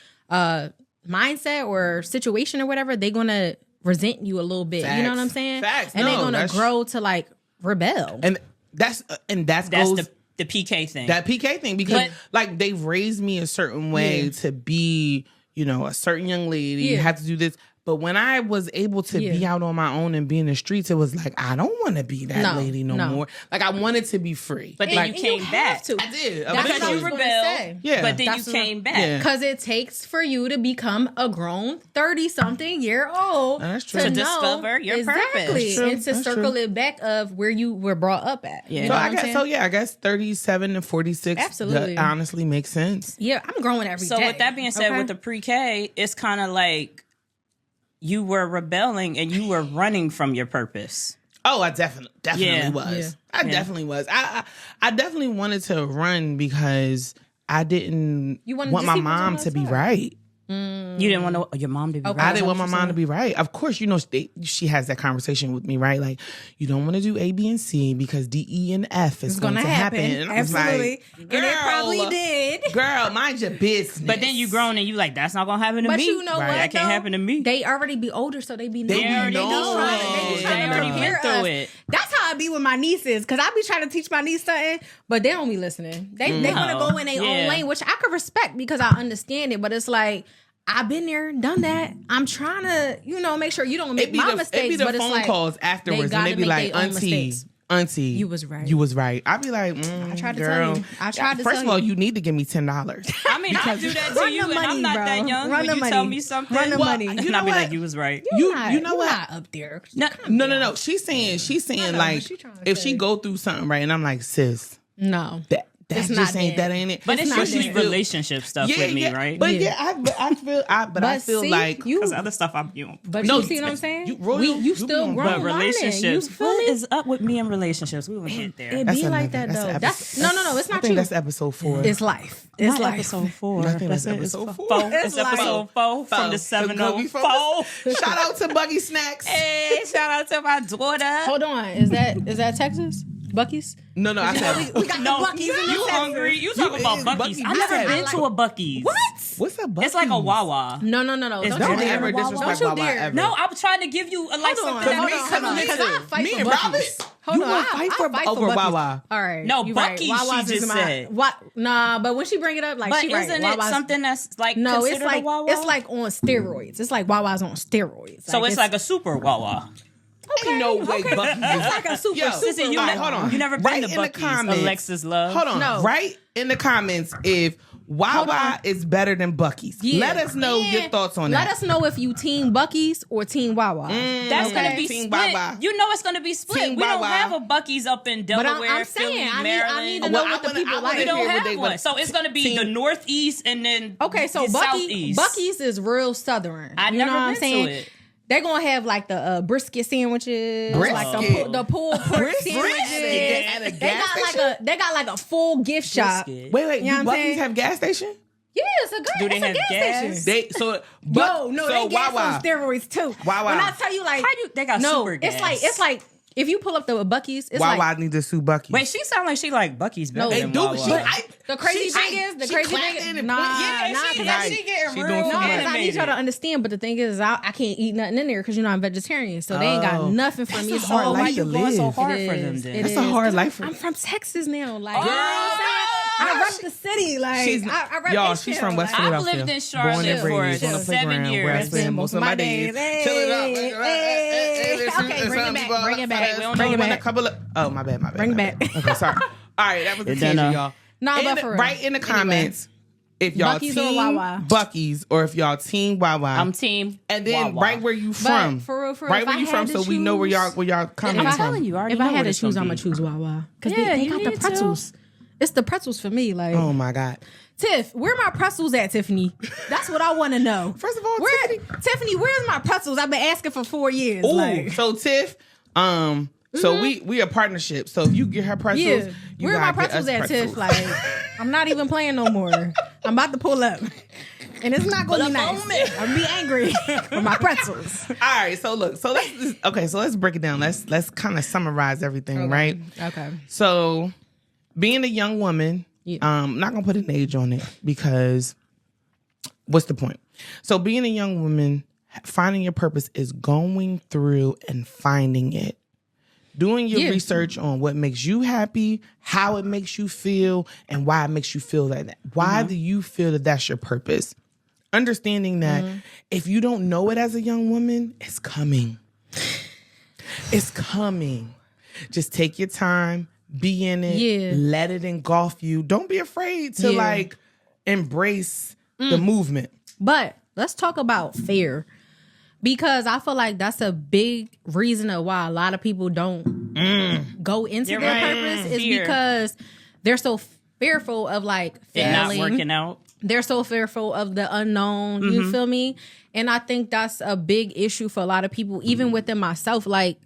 [SPEAKER 3] mindset or situation or whatever, they're going to resent you a little bit. You know what I'm
[SPEAKER 2] Facts.
[SPEAKER 3] saying?
[SPEAKER 2] Facts.
[SPEAKER 3] And they're
[SPEAKER 2] No,
[SPEAKER 3] going to
[SPEAKER 2] that's-
[SPEAKER 3] grow to like rebel.
[SPEAKER 2] And that's
[SPEAKER 1] That's
[SPEAKER 2] goes
[SPEAKER 1] the PK thing.
[SPEAKER 2] that PK thing because
[SPEAKER 1] But-
[SPEAKER 2] like they've raised me a certain way to be, a certain young lady. You
[SPEAKER 3] Yeah.
[SPEAKER 2] have to do this. But when I was able to be out on my own and be in the streets, it was like I don't want to be that lady no more. Like I wanted to be free.
[SPEAKER 1] but then
[SPEAKER 2] like,
[SPEAKER 1] you came back.
[SPEAKER 3] to.
[SPEAKER 2] I did.
[SPEAKER 3] That's
[SPEAKER 1] Because
[SPEAKER 3] what I
[SPEAKER 1] you
[SPEAKER 3] was gonna
[SPEAKER 1] rebelled.
[SPEAKER 3] say.
[SPEAKER 2] Yeah.
[SPEAKER 1] But then
[SPEAKER 3] That's
[SPEAKER 1] you
[SPEAKER 3] what-
[SPEAKER 1] came back.
[SPEAKER 2] Yeah.
[SPEAKER 3] Because it takes for you to become a grown 30-something-year-old
[SPEAKER 2] That's true.
[SPEAKER 3] to
[SPEAKER 1] To
[SPEAKER 3] know
[SPEAKER 1] discover your purpose.
[SPEAKER 3] exactly,
[SPEAKER 2] That's true.
[SPEAKER 3] and to
[SPEAKER 2] That's
[SPEAKER 3] circle
[SPEAKER 2] true.
[SPEAKER 3] it back of where you were brought up at.
[SPEAKER 1] Yeah.
[SPEAKER 3] You
[SPEAKER 2] So
[SPEAKER 3] know
[SPEAKER 2] I
[SPEAKER 3] what I'm
[SPEAKER 2] guess
[SPEAKER 3] saying?
[SPEAKER 2] I guess 37 to 46
[SPEAKER 3] Absolutely.
[SPEAKER 2] that honestly makes sense.
[SPEAKER 3] Yeah, I'm growing every day.
[SPEAKER 1] So with that being said,
[SPEAKER 3] okay?
[SPEAKER 1] with the pre-K, it's kind of like you were rebelling and you were running from your purpose.
[SPEAKER 2] Oh, I definitely
[SPEAKER 1] Yeah.
[SPEAKER 2] was.
[SPEAKER 3] Yeah.
[SPEAKER 2] I definitely was. I definitely wanted to run because I didn't
[SPEAKER 3] You wanted
[SPEAKER 2] want
[SPEAKER 3] to
[SPEAKER 2] my
[SPEAKER 3] see what
[SPEAKER 2] mom
[SPEAKER 3] was
[SPEAKER 2] to be
[SPEAKER 3] outside.
[SPEAKER 2] right.
[SPEAKER 1] You didn't want your mom to be
[SPEAKER 3] Okay.
[SPEAKER 2] I
[SPEAKER 1] right.
[SPEAKER 2] didn't want my mom to be right. Of course, she has that conversation with me, right? Like, you don't want to do A, B, and C because D, E, and F is going to happen. And I was
[SPEAKER 3] Absolutely.
[SPEAKER 2] like,
[SPEAKER 3] And it probably did.
[SPEAKER 2] Girl, mind your business.
[SPEAKER 1] But then you grown and you like, that's not gonna happen to
[SPEAKER 3] But
[SPEAKER 1] me.
[SPEAKER 3] you know what?
[SPEAKER 1] That can't
[SPEAKER 3] though?
[SPEAKER 1] happen to me.
[SPEAKER 3] They already be older, so they be
[SPEAKER 2] They
[SPEAKER 3] knowing.
[SPEAKER 2] be knowing.
[SPEAKER 3] They be trying
[SPEAKER 1] They
[SPEAKER 3] to
[SPEAKER 1] already
[SPEAKER 3] prepare
[SPEAKER 1] went through
[SPEAKER 3] us.
[SPEAKER 1] it.
[SPEAKER 3] That's how I be with my nieces, because I be trying to teach my niece something, but they don't be listening. They want to go in their own lane, which I could respect because I understand it. But it's like, I've been there, done that. I'm trying to, make sure you don't make my mistakes.
[SPEAKER 2] It be the
[SPEAKER 3] but it's
[SPEAKER 2] phone
[SPEAKER 3] like,
[SPEAKER 2] calls afterwards, and
[SPEAKER 3] gotta
[SPEAKER 2] they be
[SPEAKER 3] make
[SPEAKER 2] like,
[SPEAKER 3] their own
[SPEAKER 2] Auntie,
[SPEAKER 3] mistakes.
[SPEAKER 2] Auntie,
[SPEAKER 3] You was right.
[SPEAKER 2] You was right. I'd be like,
[SPEAKER 3] I tried to
[SPEAKER 2] girl.
[SPEAKER 3] tell you. I tried to
[SPEAKER 2] First
[SPEAKER 3] tell
[SPEAKER 2] of all,
[SPEAKER 3] you.
[SPEAKER 2] you need to give me $10.
[SPEAKER 1] I mean, I do that to
[SPEAKER 3] Run
[SPEAKER 1] you,
[SPEAKER 3] the
[SPEAKER 1] and I'm
[SPEAKER 3] money,
[SPEAKER 1] not
[SPEAKER 3] bro.
[SPEAKER 1] that young.
[SPEAKER 3] Run
[SPEAKER 1] When
[SPEAKER 3] the
[SPEAKER 1] you
[SPEAKER 3] money.
[SPEAKER 1] tell me something,
[SPEAKER 3] Run the money.
[SPEAKER 1] and
[SPEAKER 2] You know
[SPEAKER 1] I'll be
[SPEAKER 2] what?
[SPEAKER 1] like, you was right.
[SPEAKER 2] You know what?
[SPEAKER 3] Not up there.
[SPEAKER 2] No. She's saying
[SPEAKER 3] know,
[SPEAKER 2] like
[SPEAKER 3] but she trying to
[SPEAKER 2] if
[SPEAKER 3] say.
[SPEAKER 2] she go through something right, and I'm like, sis,
[SPEAKER 3] No.
[SPEAKER 2] that just ain't that ain't it.
[SPEAKER 1] But it's usually relationship stuff with me, right?
[SPEAKER 2] But I feel like
[SPEAKER 1] because other stuff I'm doing.
[SPEAKER 3] But you see what I'm saying? You still growing.
[SPEAKER 1] But relationships, what is up with me in relationships? We will get there.
[SPEAKER 3] It be like that though. That's no. It's not.
[SPEAKER 2] I think that's episode 4.
[SPEAKER 3] It's life. It's life.
[SPEAKER 1] Episode 4.
[SPEAKER 2] I think that's episode 4.
[SPEAKER 1] It's episode 4 from the 704.
[SPEAKER 2] Shout out to Buggy Snacks.
[SPEAKER 1] Hey, shout out to my daughter.
[SPEAKER 3] Hold on. Is that Texas? Bucky's?
[SPEAKER 2] No, I said
[SPEAKER 3] we got no Bucky's.
[SPEAKER 1] You hungry? You talking about Bucky's? I've never been to a Bucky's.
[SPEAKER 3] What?
[SPEAKER 2] What's a Bucky's?
[SPEAKER 1] It's like a Wawa.
[SPEAKER 3] No.
[SPEAKER 2] Don't ever disrespect Wawa ever.
[SPEAKER 1] No, I'm trying to give you like something.
[SPEAKER 3] Because I fight
[SPEAKER 2] me
[SPEAKER 3] for
[SPEAKER 2] and Robin.
[SPEAKER 3] Hold on,
[SPEAKER 2] I fight over Wawa.
[SPEAKER 3] All right.
[SPEAKER 1] No, Bucky's. Right. She just said.
[SPEAKER 3] Nah, but when she bring it up, like,
[SPEAKER 1] but
[SPEAKER 3] she
[SPEAKER 1] isn't it something that's like
[SPEAKER 3] no? It's like
[SPEAKER 1] a Wawa?
[SPEAKER 3] it's like on steroids. It's like Wawa's on steroids.
[SPEAKER 1] So it's like a super Wawa.
[SPEAKER 3] Okay,
[SPEAKER 2] ain't no way Bucky's.
[SPEAKER 3] It's like a super.
[SPEAKER 1] Listen, hold on. You never been to Bucky's, Alexis Love.
[SPEAKER 2] Hold on. No. Right in the comments if Wawa is better than Bucky's. Yeah. Let us know your thoughts on that.
[SPEAKER 3] Let us know if you team Bucky's or team Wawa.
[SPEAKER 1] That's gonna be split. Wawa. You know it's gonna be split. Team we don't have a Bucky's up in Delaware,
[SPEAKER 3] but I'm saying,
[SPEAKER 1] Philly, Maryland.
[SPEAKER 3] I need to know what the people like.
[SPEAKER 1] We don't have one, so it's gonna be the Northeast and then
[SPEAKER 3] so Bucky's is real Southern.
[SPEAKER 1] I never been to it.
[SPEAKER 3] They're gonna have like the brisket sandwiches, like the pulled pork sandwiches. They got like a full gift shop.
[SPEAKER 2] Wait, you know do Bucky's have gas station?
[SPEAKER 3] Yeah, it's a good.
[SPEAKER 1] Do they have gas?
[SPEAKER 3] They gas on steroids too.
[SPEAKER 2] Wawa.
[SPEAKER 3] When I tell you like,
[SPEAKER 1] they got super gas.
[SPEAKER 3] It's like. If you pull up the Bucky's, it's
[SPEAKER 2] Wawa
[SPEAKER 3] like...
[SPEAKER 2] need to sue Bucky's.
[SPEAKER 1] Wait, she sound like she like Bucky's better than Wawa.
[SPEAKER 3] The crazy thing is... She getting real
[SPEAKER 1] animated.
[SPEAKER 3] I need y'all to understand, but the thing is, I can't eat nothing in there because, I'm vegetarian, so they ain't got nothing for me.
[SPEAKER 2] That's a hard life to live.
[SPEAKER 1] So hard for them, then.
[SPEAKER 2] That's a hard life for them.
[SPEAKER 3] I'm from Texas now. Like, you know what I'm saying? I rep the city. Like, I rep
[SPEAKER 2] y'all, she's from West Philadelphia.
[SPEAKER 1] I've lived in Charlotte for 7 years.
[SPEAKER 2] Where I spend most of my days. Chilling up.
[SPEAKER 3] Okay, bring it back. Bring it back.
[SPEAKER 2] Oh, my bad.
[SPEAKER 3] Bring it back.
[SPEAKER 2] Okay, sorry. All right, that was the tangent, y'all.
[SPEAKER 3] No, but for real.
[SPEAKER 2] Right in the comments, if y'all
[SPEAKER 3] Bucky's
[SPEAKER 2] team
[SPEAKER 3] or Wawa.
[SPEAKER 2] Bucky's or if y'all team Wawa.
[SPEAKER 1] I'm team
[SPEAKER 2] And then
[SPEAKER 1] Wawa.
[SPEAKER 2] right where you from.
[SPEAKER 3] For real,
[SPEAKER 2] right where you from, so we know where y'all coming from.
[SPEAKER 1] I'm telling you,
[SPEAKER 3] if I had to choose, I'm gonna choose Wawa because they got the pretzels. It's the pretzels for me. Like,
[SPEAKER 2] oh my God.
[SPEAKER 3] Tiff, where my pretzels at, Tiffany? That's what I want to know.
[SPEAKER 2] First of all,
[SPEAKER 3] Tiffany, where's my pretzels? I've been asking for 4 years.
[SPEAKER 2] Ooh, so Tiff, so we a partnership. So if you get her pretzels,
[SPEAKER 3] where my pretzels at, Tiff? Like, I'm not even playing no more. I'm about to pull up. And it's not going to be nice. I'm going to be angry for my pretzels.
[SPEAKER 2] All right, so look. So let's break it down. Let's kind of summarize everything, right?
[SPEAKER 3] Okay.
[SPEAKER 2] So being a young woman, I'm not going to put an age on it because what's the point? So being a young woman, finding your purpose is going through and finding it. Doing your research on what makes you happy, how it makes you feel, and why it makes you feel like that. Why do you feel that that's your purpose? Understanding that if you don't know it as a young woman, it's coming. It's coming. Just take your time, be in it, let it engulf you. Don't be afraid to embrace the movement.
[SPEAKER 3] But let's talk about fear. Because I feel like that's a big reason of why a lot of people don't go into their purpose is because they're so fearful of like failing.
[SPEAKER 1] Not working out.
[SPEAKER 3] They're so fearful of the unknown. You feel me? And I think that's a big issue for a lot of people, even within myself. Like,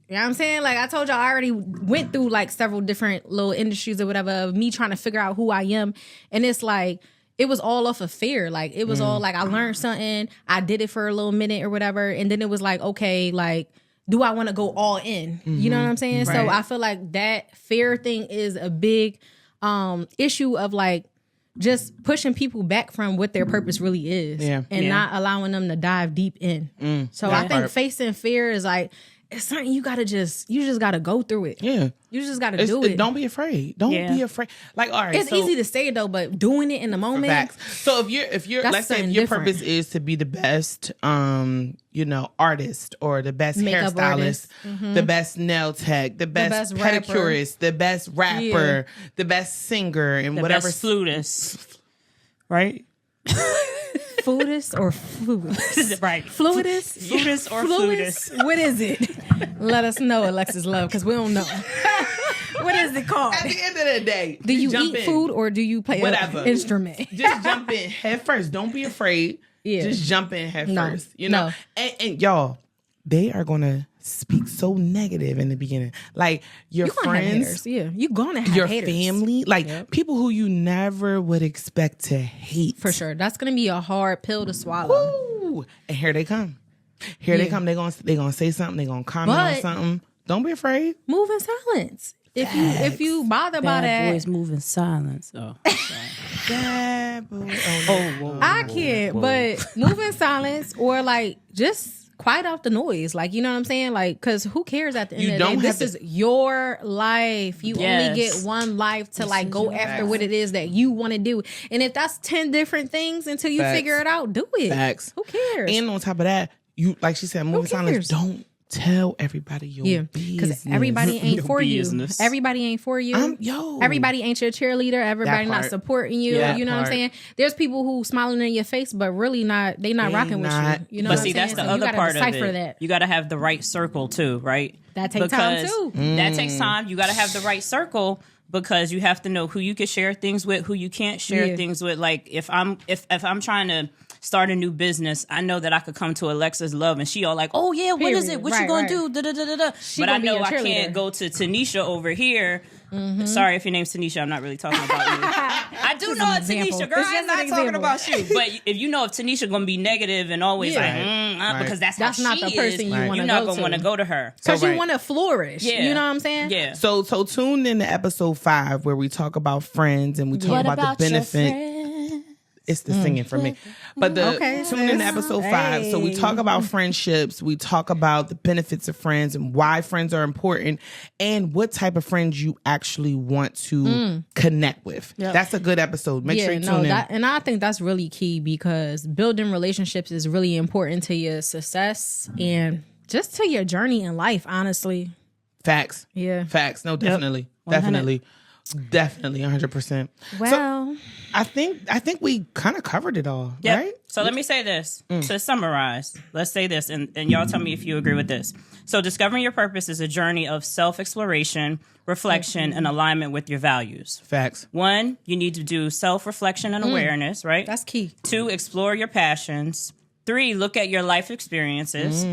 [SPEAKER 3] you know what I'm saying? Like I told y'all, I already went through like several different little industries or whatever of me trying to figure out who I am. And it's like, it was all off of fear. Like, it was all like, I learned something. I did it for a little minute or whatever. And then it was like, okay, like, do I want to go all in? You know what I'm saying? Right. So I feel like that fear thing is a big issue of like just pushing people back from what their purpose really is and not allowing them to dive deep in. So I think facing fear is like, it's something you just gotta go through it. Yeah. You just gotta do it.
[SPEAKER 2] Don't be afraid. Don't be afraid. Like, all right.
[SPEAKER 3] It's easy to say though, but doing it in the moment.
[SPEAKER 2] Facts. So if you're let's say if your purpose is to be the best artist or the best
[SPEAKER 3] makeup
[SPEAKER 2] hairstylist, the best nail tech, the best pedicurist, the best rapper, the best singer, and
[SPEAKER 1] the
[SPEAKER 2] whatever
[SPEAKER 1] best flutist. Right?
[SPEAKER 3] Foodist or flutist?
[SPEAKER 1] Right.
[SPEAKER 3] Fluidist?
[SPEAKER 1] Flutist or flutist?
[SPEAKER 3] What is it? Let us know, Alexis Love, because we don't know. We What is it called?
[SPEAKER 2] At the end of the day,
[SPEAKER 3] Do you
[SPEAKER 2] jump
[SPEAKER 3] eat
[SPEAKER 2] in.
[SPEAKER 3] food or do you play
[SPEAKER 2] Whatever.
[SPEAKER 3] an instrument?
[SPEAKER 2] Just jump in head first. Don't be afraid.
[SPEAKER 3] Yeah.
[SPEAKER 2] Just jump in head
[SPEAKER 3] No.
[SPEAKER 2] first. You know?
[SPEAKER 3] No.
[SPEAKER 2] And y'all, they are gonna speak so negative in the beginning. Like your
[SPEAKER 3] You're gonna have
[SPEAKER 2] friends,
[SPEAKER 3] haters. Yeah, you're gonna have
[SPEAKER 2] your
[SPEAKER 3] haters.
[SPEAKER 2] family, like people who you never would expect to hate.
[SPEAKER 3] For sure. That's gonna be a hard pill to swallow.
[SPEAKER 2] Woo! And here they come. Here they come. They gonna say something. They gonna comment on
[SPEAKER 3] But-
[SPEAKER 2] something. Don't be afraid.
[SPEAKER 3] Move in silence. If you bother by
[SPEAKER 1] Bad
[SPEAKER 3] that,
[SPEAKER 1] boys move in silence. Oh,
[SPEAKER 2] Bad boy.
[SPEAKER 1] whoa.
[SPEAKER 3] I can't. But move in silence or like just quiet off the noise. Like, you know what I'm saying? Like, because who cares at the end
[SPEAKER 2] You
[SPEAKER 3] of the day?
[SPEAKER 2] don't
[SPEAKER 3] This
[SPEAKER 2] have
[SPEAKER 3] is your life. You
[SPEAKER 1] Yes.
[SPEAKER 3] only get one life to like go after what it is that you want to do. And if that's 10 different things until you
[SPEAKER 2] Facts.
[SPEAKER 3] figure it out, do it.
[SPEAKER 2] Facts.
[SPEAKER 3] Who cares?
[SPEAKER 2] And on top of that, you like she said, move in silence.
[SPEAKER 3] cares?
[SPEAKER 2] Don't tell everybody your
[SPEAKER 3] Yeah,
[SPEAKER 2] business.
[SPEAKER 3] because everybody ain't
[SPEAKER 1] Your
[SPEAKER 3] for
[SPEAKER 1] business.
[SPEAKER 3] you. Everybody ain't for you.
[SPEAKER 2] Yo.
[SPEAKER 3] Everybody ain't your cheerleader. Everybody
[SPEAKER 2] That
[SPEAKER 3] not
[SPEAKER 2] part.
[SPEAKER 3] supporting you.
[SPEAKER 2] That
[SPEAKER 3] You know what I'm
[SPEAKER 2] part.
[SPEAKER 3] saying? There's people who smiling in your face, but really not. They not
[SPEAKER 2] They
[SPEAKER 3] rocking
[SPEAKER 2] not.
[SPEAKER 3] with you. You know
[SPEAKER 1] But
[SPEAKER 3] what
[SPEAKER 1] see,
[SPEAKER 3] I'm
[SPEAKER 1] that's
[SPEAKER 3] saying?
[SPEAKER 1] the
[SPEAKER 3] So you
[SPEAKER 1] other
[SPEAKER 3] gotta
[SPEAKER 1] part of
[SPEAKER 3] decipher
[SPEAKER 1] it.
[SPEAKER 3] that.
[SPEAKER 1] You got to have the right circle too, right?
[SPEAKER 3] That takes time,
[SPEAKER 1] Because
[SPEAKER 3] too.
[SPEAKER 1] That takes time. You got to have the right circle because you have to know who you can share things with, who you can't share
[SPEAKER 3] Yeah.
[SPEAKER 1] things with. Like if I'm trying to start a new business, I know that I could come to Alexa's Love and she all like, oh yeah, what is
[SPEAKER 3] Period.
[SPEAKER 1] it? What
[SPEAKER 3] Right,
[SPEAKER 1] you gonna
[SPEAKER 3] right.
[SPEAKER 1] do? Da, da, da, da, da. But
[SPEAKER 3] gonna
[SPEAKER 1] I
[SPEAKER 3] be
[SPEAKER 1] know
[SPEAKER 3] your
[SPEAKER 1] I can't
[SPEAKER 3] cheerleader.
[SPEAKER 1] go to Tanisha over here. Sorry if your name's Tanisha, I'm not really talking about you. I do know it's
[SPEAKER 3] example.
[SPEAKER 1] Tanisha, girl.
[SPEAKER 3] It's
[SPEAKER 1] I'm
[SPEAKER 3] just
[SPEAKER 1] not
[SPEAKER 3] an
[SPEAKER 1] talking
[SPEAKER 3] example.
[SPEAKER 1] about you. But if you know if Tanisha gonna be negative and always
[SPEAKER 3] Yeah.
[SPEAKER 1] like, because that's
[SPEAKER 3] That's
[SPEAKER 1] how
[SPEAKER 3] not
[SPEAKER 1] she
[SPEAKER 3] the person
[SPEAKER 1] is,
[SPEAKER 3] you
[SPEAKER 2] Right.
[SPEAKER 3] wanna
[SPEAKER 1] you're not
[SPEAKER 3] go
[SPEAKER 1] gonna
[SPEAKER 3] to.
[SPEAKER 1] want to go to her.
[SPEAKER 3] Because
[SPEAKER 2] Right.
[SPEAKER 3] you want to flourish.
[SPEAKER 1] Yeah.
[SPEAKER 3] You know what I'm saying?
[SPEAKER 1] Yeah.
[SPEAKER 2] So tune in to episode 5 where we talk about friends and we talk about the benefit. It's the singing for me. But
[SPEAKER 3] Okay,
[SPEAKER 2] tune in to
[SPEAKER 3] sis.
[SPEAKER 2] episode 5. So we talk about friendships. We talk about the benefits of friends and why friends are important and what type of friends you actually want to connect with. That's a good episode. Make sure you tune in.
[SPEAKER 3] And I think that's really key because building relationships is really important to your success and just to your journey in life, honestly.
[SPEAKER 2] Facts.
[SPEAKER 3] Yeah.
[SPEAKER 2] Facts. No, definitely.
[SPEAKER 1] 100.
[SPEAKER 2] Definitely 100%.
[SPEAKER 3] Well,
[SPEAKER 2] I think we kind of covered it all,
[SPEAKER 1] Yep.
[SPEAKER 2] right?
[SPEAKER 1] So let me say this to summarize. Let's say this, and y'all tell me if you agree with this. So discovering your purpose is a journey of self-exploration, reflection, and alignment with your values.
[SPEAKER 2] Facts.
[SPEAKER 1] 1, you need to do self-reflection and awareness, right?
[SPEAKER 3] that's key.
[SPEAKER 1] 2, explore your passions. 3, look at your life experiences.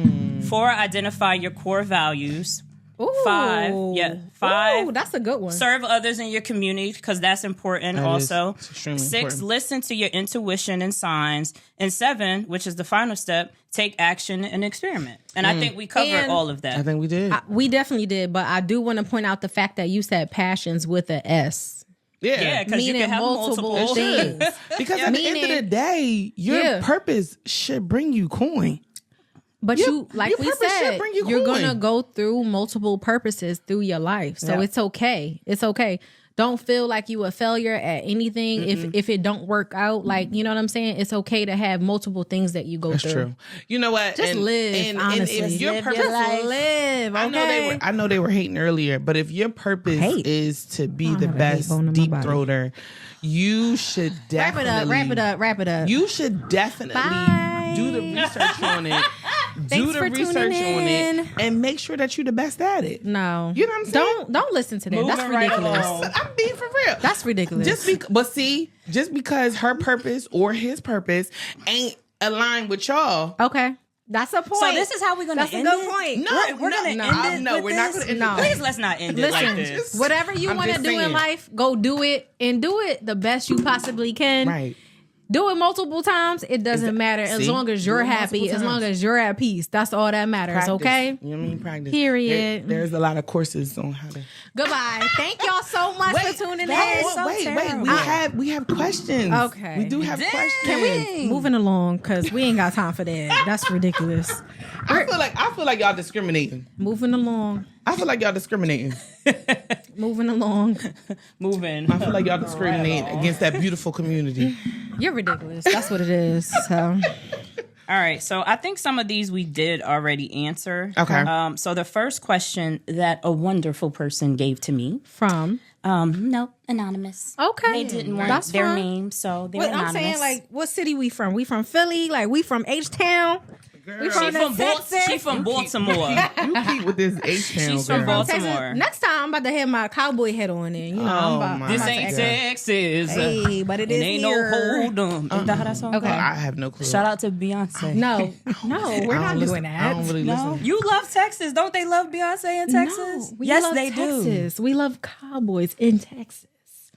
[SPEAKER 1] 4, identify your core values.
[SPEAKER 3] Ooh.
[SPEAKER 1] 5,
[SPEAKER 3] Ooh, that's a good one.
[SPEAKER 1] serve others in your community because that's important also.
[SPEAKER 2] It's extremely
[SPEAKER 1] 6,
[SPEAKER 2] important.
[SPEAKER 1] listen to your intuition and signs. And 7, which is the final step, take action and experiment. And I think we covered
[SPEAKER 3] And
[SPEAKER 1] all of that.
[SPEAKER 2] I think we did.
[SPEAKER 3] We definitely did, but I do want to point out the fact that you said passions with an S.
[SPEAKER 1] Yeah, because you
[SPEAKER 3] Meaning
[SPEAKER 1] can have multiple
[SPEAKER 3] multiple
[SPEAKER 1] things.
[SPEAKER 3] things.
[SPEAKER 2] Because at the end of the
[SPEAKER 3] Meaning-
[SPEAKER 2] day, your
[SPEAKER 3] Yeah.
[SPEAKER 2] purpose should bring you coin.
[SPEAKER 3] But
[SPEAKER 2] Your-
[SPEAKER 3] you, like
[SPEAKER 2] your
[SPEAKER 3] we
[SPEAKER 2] purpose should
[SPEAKER 3] said,
[SPEAKER 2] bring you
[SPEAKER 3] you're
[SPEAKER 2] coin.
[SPEAKER 3] gonna go through multiple purposes through your life, so
[SPEAKER 2] Yeah.
[SPEAKER 3] it's okay. It's okay. Don't feel like you a failure at anything if it don't work out. Like, you know what I'm saying? It's okay to have multiple things that you go
[SPEAKER 2] That's
[SPEAKER 3] through.
[SPEAKER 2] true. You know what?
[SPEAKER 3] Just live, honestly.
[SPEAKER 2] if your
[SPEAKER 3] Live
[SPEAKER 2] purpose,
[SPEAKER 3] your life. Live. Okay.
[SPEAKER 2] I know they were hating earlier, but if your purpose
[SPEAKER 3] Hate.
[SPEAKER 2] is to be the
[SPEAKER 3] have a
[SPEAKER 2] best
[SPEAKER 3] hate bone in my
[SPEAKER 2] deep
[SPEAKER 3] body.
[SPEAKER 2] throater, you should
[SPEAKER 3] Wrap it
[SPEAKER 2] definitely
[SPEAKER 3] up. Wrap it up.
[SPEAKER 2] You should definitely
[SPEAKER 3] Bye.
[SPEAKER 2] do the research on it.
[SPEAKER 3] Thanks
[SPEAKER 2] do the
[SPEAKER 3] for
[SPEAKER 2] research
[SPEAKER 3] tuning
[SPEAKER 2] on
[SPEAKER 3] in.
[SPEAKER 2] it and make sure that you're the best at it.
[SPEAKER 3] No.
[SPEAKER 2] You know what I'm saying?
[SPEAKER 3] Don't listen to that.
[SPEAKER 1] Moving
[SPEAKER 3] That's
[SPEAKER 1] right
[SPEAKER 3] ridiculous.
[SPEAKER 1] along.
[SPEAKER 2] I'm being for real.
[SPEAKER 3] That's ridiculous.
[SPEAKER 2] Just because her purpose or his purpose ain't aligned with y'all.
[SPEAKER 3] Okay. That's a point.
[SPEAKER 1] So this is how we're going
[SPEAKER 3] That's
[SPEAKER 1] to
[SPEAKER 3] a
[SPEAKER 1] end
[SPEAKER 3] good
[SPEAKER 1] it?
[SPEAKER 3] point.
[SPEAKER 2] No,
[SPEAKER 1] We're going to end it
[SPEAKER 2] no,
[SPEAKER 1] with
[SPEAKER 2] we're not
[SPEAKER 1] this?
[SPEAKER 2] gonna end
[SPEAKER 3] No.
[SPEAKER 2] it.
[SPEAKER 1] Please let's not end it like
[SPEAKER 3] Listen,
[SPEAKER 1] this.
[SPEAKER 3] whatever you
[SPEAKER 2] I'm
[SPEAKER 3] want to
[SPEAKER 2] just
[SPEAKER 3] do in
[SPEAKER 2] saying.
[SPEAKER 3] life, go do it and do it the best you possibly can.
[SPEAKER 2] Right.
[SPEAKER 3] Do it multiple times. It doesn't matter as
[SPEAKER 2] See?
[SPEAKER 3] long as
[SPEAKER 2] Do
[SPEAKER 3] you're
[SPEAKER 2] it
[SPEAKER 3] happy,
[SPEAKER 2] multiple
[SPEAKER 3] as long
[SPEAKER 2] times.
[SPEAKER 3] as you're at peace. That's all that matters.
[SPEAKER 2] Practice.
[SPEAKER 3] Okay.
[SPEAKER 2] You know what I mean? Practice.
[SPEAKER 3] Period.
[SPEAKER 2] There's a lot of courses on how to.
[SPEAKER 3] Goodbye. Thank y'all so much for tuning
[SPEAKER 1] that
[SPEAKER 3] in.
[SPEAKER 1] is so
[SPEAKER 2] wait.
[SPEAKER 1] terrible.
[SPEAKER 2] We have questions.
[SPEAKER 3] Okay.
[SPEAKER 2] We do have questions.
[SPEAKER 3] Can we moving along? Because we ain't got time for that. That's ridiculous.
[SPEAKER 2] I feel like y'all discriminating.
[SPEAKER 3] Moving along.
[SPEAKER 2] I feel like y'all discriminating.
[SPEAKER 3] Moving along.
[SPEAKER 1] Moving.
[SPEAKER 2] I feel like y'all discriminating against that beautiful community.
[SPEAKER 3] You're ridiculous. That's what it is. So
[SPEAKER 1] All right, so I think some of these we did already answer.
[SPEAKER 2] Okay.
[SPEAKER 1] So the first question that a wonderful person gave to me,
[SPEAKER 3] from
[SPEAKER 1] no, anonymous.
[SPEAKER 3] okay,
[SPEAKER 1] They didn't want
[SPEAKER 3] That's
[SPEAKER 1] their
[SPEAKER 3] fine.
[SPEAKER 1] name, so they're
[SPEAKER 3] Wait,
[SPEAKER 1] anonymous.
[SPEAKER 3] I'm saying, like, what city we from? We from Philly? Like, we from H-Town?
[SPEAKER 1] She from Baltimore.
[SPEAKER 2] You keep with this H-Town.
[SPEAKER 1] She's from Baltimore.
[SPEAKER 3] Next time I'm about to have my cowboy hat on and I'm about
[SPEAKER 1] this ain't Texas.
[SPEAKER 3] Hey, but it is
[SPEAKER 1] ain't
[SPEAKER 3] here.
[SPEAKER 1] No hold 'em. Is that how that song
[SPEAKER 3] Okay.
[SPEAKER 1] goes?
[SPEAKER 2] I have no clue.
[SPEAKER 1] Shout out to Beyonce.
[SPEAKER 3] No, we're not doing that.
[SPEAKER 2] I don't really listen.
[SPEAKER 1] You love Texas. Don't they love Beyonce in Texas?
[SPEAKER 3] No, we
[SPEAKER 1] yes,
[SPEAKER 3] love
[SPEAKER 1] they
[SPEAKER 3] Texas.
[SPEAKER 1] do.
[SPEAKER 3] We love Cowboys in Texas.